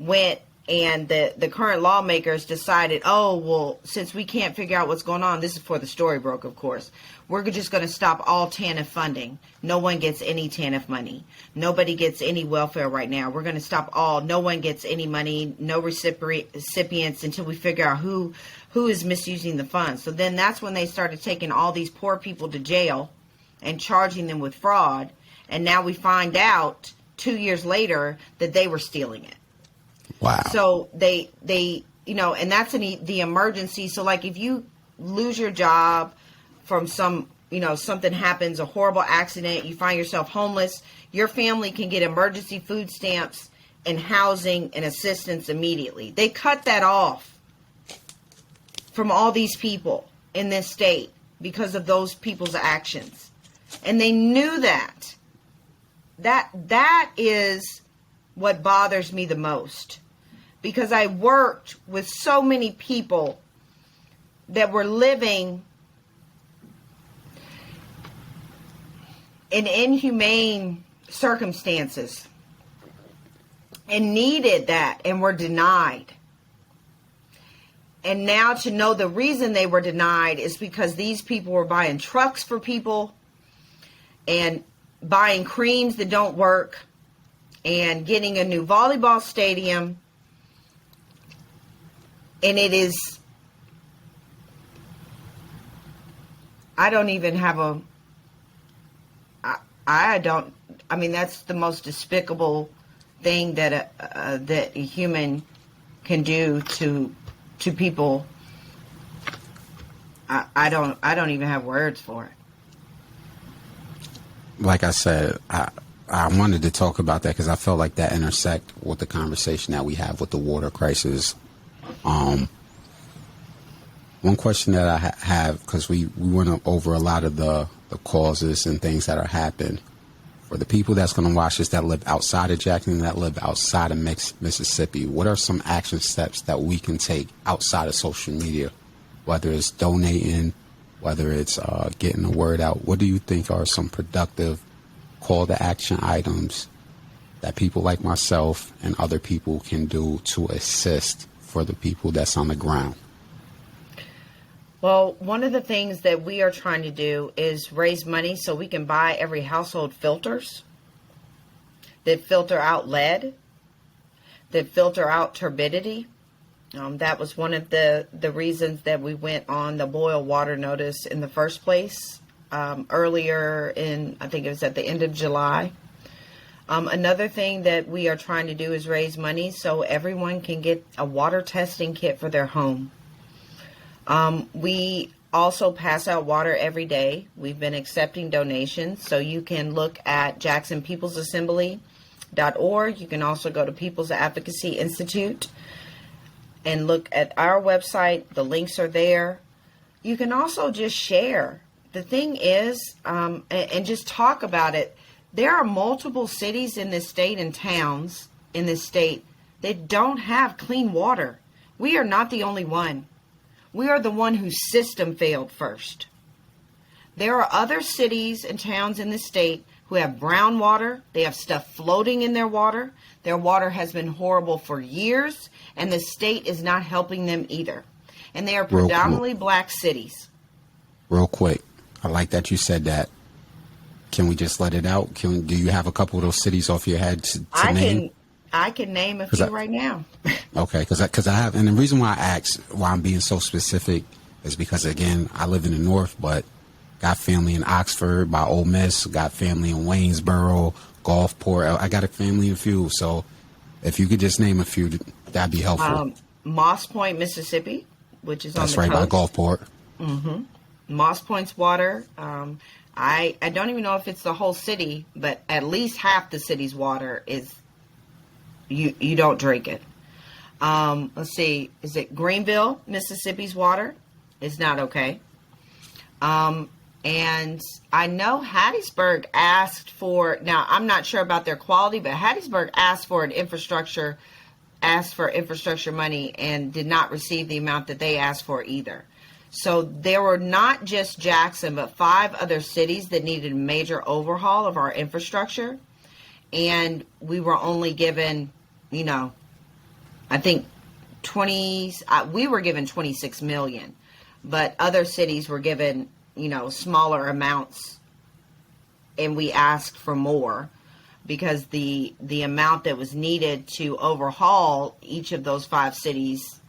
went, and the current lawmakers decided, oh, well, since we can't figure out what's going on, this is before the story broke, of course, we're just going to stop all TANF funding. No one gets any TANF money. Nobody gets any welfare right now. We're going to stop all. No one gets any money, no recipients, until we figure out who is misusing the funds. So then that's when they started taking all these poor people to jail and charging them with fraud. And now we find out 2 years later that they were stealing it. Wow. So they and that's the emergency. So like if you lose your job from something happens, a horrible accident, you find yourself homeless, your family can get emergency food stamps and housing and assistance immediately. They cut that off from all these people in this state because of those people's actions. And they knew that. That is what bothers me the most, because I worked with so many people that were living in inhumane circumstances and needed that and were denied. And now to know the reason they were denied is because these people were buying trucks for people and buying creams that don't work and getting a new volleyball stadium. And it is, I don't even have a, I mean, that's the most despicable thing that that a human can do to people. I don't even have words for it. Like I said, I wanted to talk about that because I felt like that intersect with the conversation that we have with the water crisis. One question that I have, because we went over a lot of the causes and things that are happening. For the people that's going to watch this that live outside of Jackson, that live outside of Mississippi, what are some action steps that we can take outside of social media? Whether it's donating, whether it's getting the word out, what do you think are some productive call to action items that people like myself and other people can do to assist for the people that's on the ground? Well, one of the things that we are trying to do is raise money so we can buy every household filters that filter out lead, that filter out turbidity. That was one of the reasons that we went on the boil water notice in the first place, earlier in, I think it was at the end of July. Another thing that we are trying to do is raise money so everyone can get a water testing kit for their home. We also pass out water every day. We've been accepting donations, so you can look at jacksonpeoplesassembly.org. You can also go to People's Advocacy Institute and look at our website. The links are there. You can also just share. The thing is, and just talk about it. There are multiple cities in this state and towns in this state that don't have clean water. We are not the only one. We are the one whose system failed first. There are other cities and towns in this state who have brown water. They have stuff floating in their water. Their water has been horrible for years, and the state is not helping them either. And they are predominantly black cities. Real quick, I like that you said that. Can we just let it out? Do you have a couple of those cities off your head to name? I can name a few right now. Okay, because I have, and the reason why I asked, why I'm being so specific, is because, again, I live in the North, but got family in Oxford by Ole Miss, got family in Waynesboro, Gulfport. I got a family in a few, so if you could just name a few, that'd be helpful. Moss Point, Mississippi, which is on the coast. That's right by Gulfport. Mm-hmm. Moss Point's water. I don't even know if it's the whole city, but at least half the city's water is. You don't drink it. Let's see. Is it Greenville, Mississippi's water is not okay. And I know Hattiesburg asked for, now I'm not sure about their quality, but Hattiesburg asked for infrastructure money and did not receive the amount that they asked for either. So there were not just Jackson, but 5 other cities that needed a major overhaul of our infrastructure. And we were only given, I think we were given 26 million, but other cities were given, smaller amounts, and we asked for more because the amount that was needed to overhaul each of those 5 cities,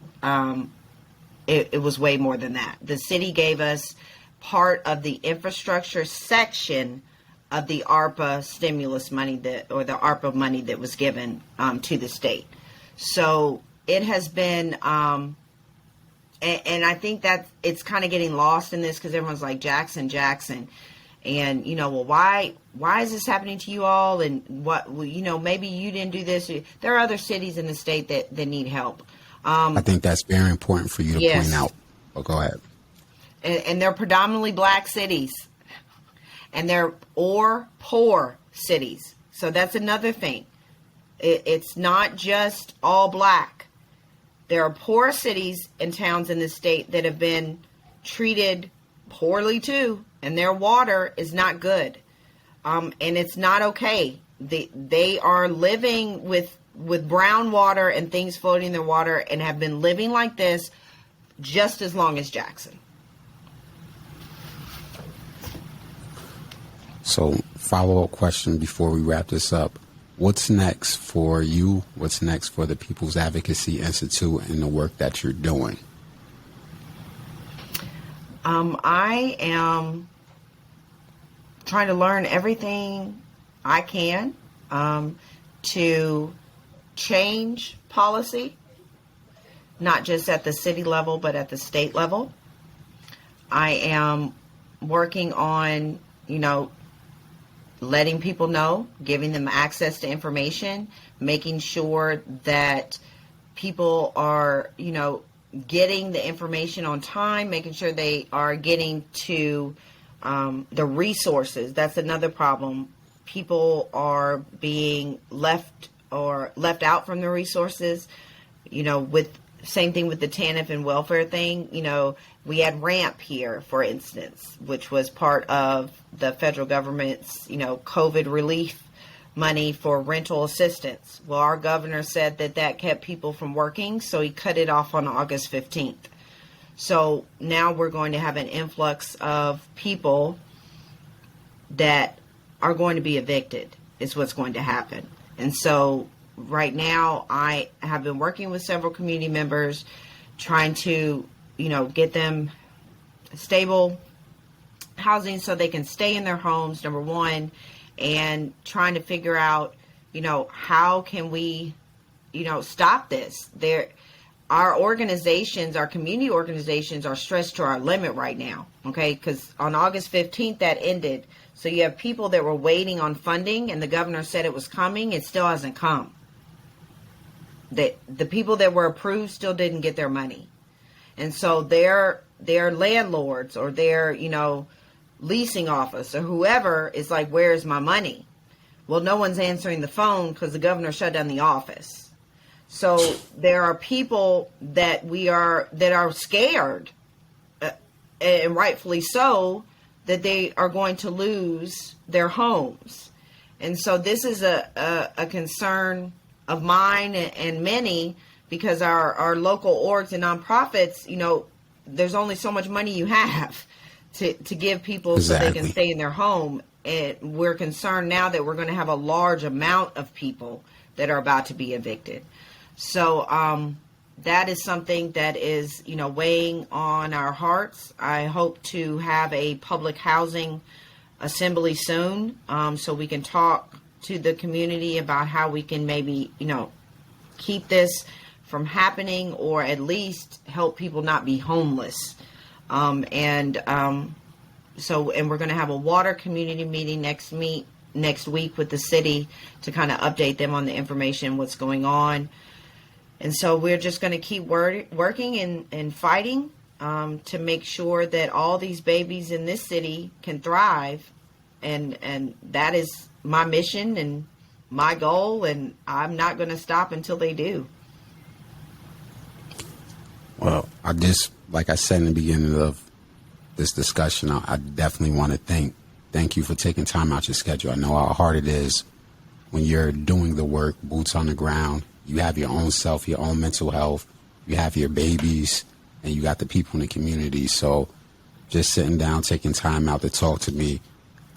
it was way more than that. The city gave us part of the infrastructure section of the ARPA stimulus money the ARPA money that was given to the state. So it has been, and I think that it's kind of getting lost in this because everyone's like Jackson, and well, why is this happening to you all? And what, maybe you didn't do this. There are other cities in the state that need help. I think that's very important for you to point out. Oh, go ahead. And they're predominantly black cities. and they're or poor cities. So that's another thing. It's not just all black. There are poor cities and towns in the state that have been treated poorly too, and their water is not good. And it's not okay. They are living with brown water and things floating in their water and have been living like this just as long as Jackson. So, follow-up question before we wrap this up. What's next for you? What's next for the People's Advocacy Institute and the work that you're doing? I am trying to learn everything I can to change policy, not just at the city level, but at the state level. I am working on, letting people know, giving them access to information, making sure that people are, getting the information on time, making sure they are getting to the resources. That's another problem. People are being left out from the resources, with same thing with the TANF and welfare thing. We had RAMP here, for instance, which was part of the federal government's, COVID relief money for rental assistance. Well, our governor said that kept people from working, so he cut it off on August 15th. So now we're going to have an influx of people that are going to be evicted, is what's going to happen. And so right now I have been working with several community members, trying to, get them stable housing so they can stay in their homes, number one, and trying to figure out, how can we, stop this? Our organizations, our community organizations are stretched to our limit right now, okay? Because on August 15th, that ended. So you have people that were waiting on funding, and the governor said it was coming. It still hasn't come. The people that were approved still didn't get their money. And so their landlords or their, leasing office or whoever is like, where's my money? Well, no one's answering the phone because the governor shut down the office. So there are people that are scared, and rightfully so, that they are going to lose their homes. And so this is a concern of mine and many, because our local orgs and nonprofits, there's only so much money you have to give people Exactly. so they can stay in their home. And we're concerned now that we're going to have a large amount of people that are about to be evicted. So that is something that is, weighing on our hearts. I hope to have a public housing assembly soon, so we can talk to the community about how we can maybe, keep this from happening, or at least help people not be homeless. And we're going to have a water community meeting next week with the city to kind of update them on the information, what's going on. And so we're just going to keep working and fighting to make sure that all these babies in this city can thrive. And that is my mission and my goal, and I'm not going to stop until they do. Well, like I said in the beginning of this discussion, I definitely want to thank you for taking time out your schedule. I know how hard it is when you're doing the work, boots on the ground. You have your own self, your own mental health. You have your babies, and you got the people in the community. So just sitting down, taking time out to talk to me,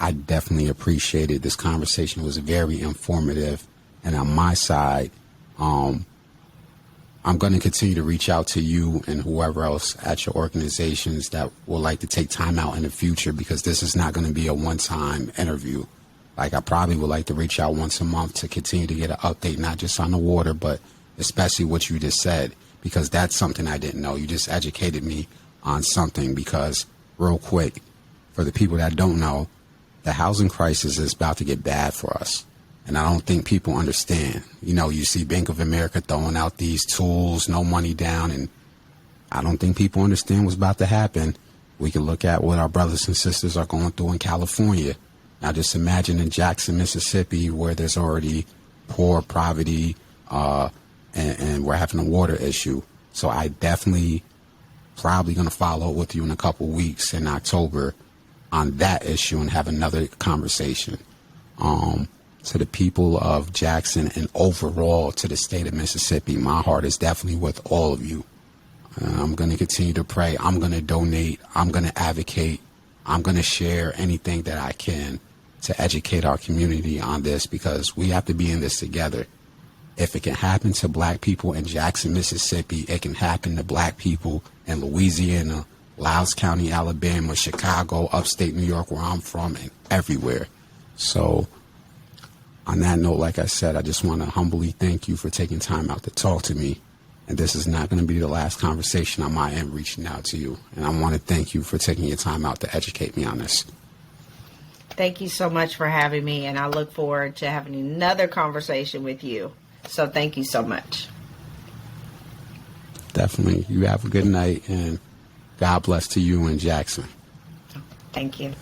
I definitely appreciate it. This conversation was very informative. And on my side, I'm going to continue to reach out to you and whoever else at your organizations that would like to take time out in the future, because this is not going to be a one-time interview. Like, I probably would like to reach out once a month to continue to get an update, not just on the water, but especially what you just said, because that's something I didn't know. You just educated me on something, because real quick, for the people that don't know, the housing crisis is about to get bad for us. And I don't think people understand. You see Bank of America throwing out these tools, no money down, and I don't think people understand what's about to happen. We can look at what our brothers and sisters are going through in California. Now, just imagine in Jackson, Mississippi, where there's already poor, poverty, and we're having a water issue. So I definitely probably going to follow up with you in a couple weeks in October on that issue and have another conversation. To the people of Jackson and overall to the state of Mississippi, my heart is definitely with all of you. I'm going to continue to pray. I'm going to donate. I'm going to advocate. I'm going to share anything that I can to educate our community on this, because we have to be in this together. If it can happen to black people in Jackson, Mississippi, it can happen to black people in Louisiana, Lowndes County, Alabama, Chicago, upstate New York, where I'm from, and everywhere. So on that note, like I said, I just want to humbly thank you for taking time out to talk to me. And this is not going to be the last conversation on my end reaching out to you. And I want to thank you for taking your time out to educate me on this. Thank you so much for having me, and I look forward to having another conversation with you. So thank you so much. Definitely. You have a good night, and God bless to you and Jackson. Thank you.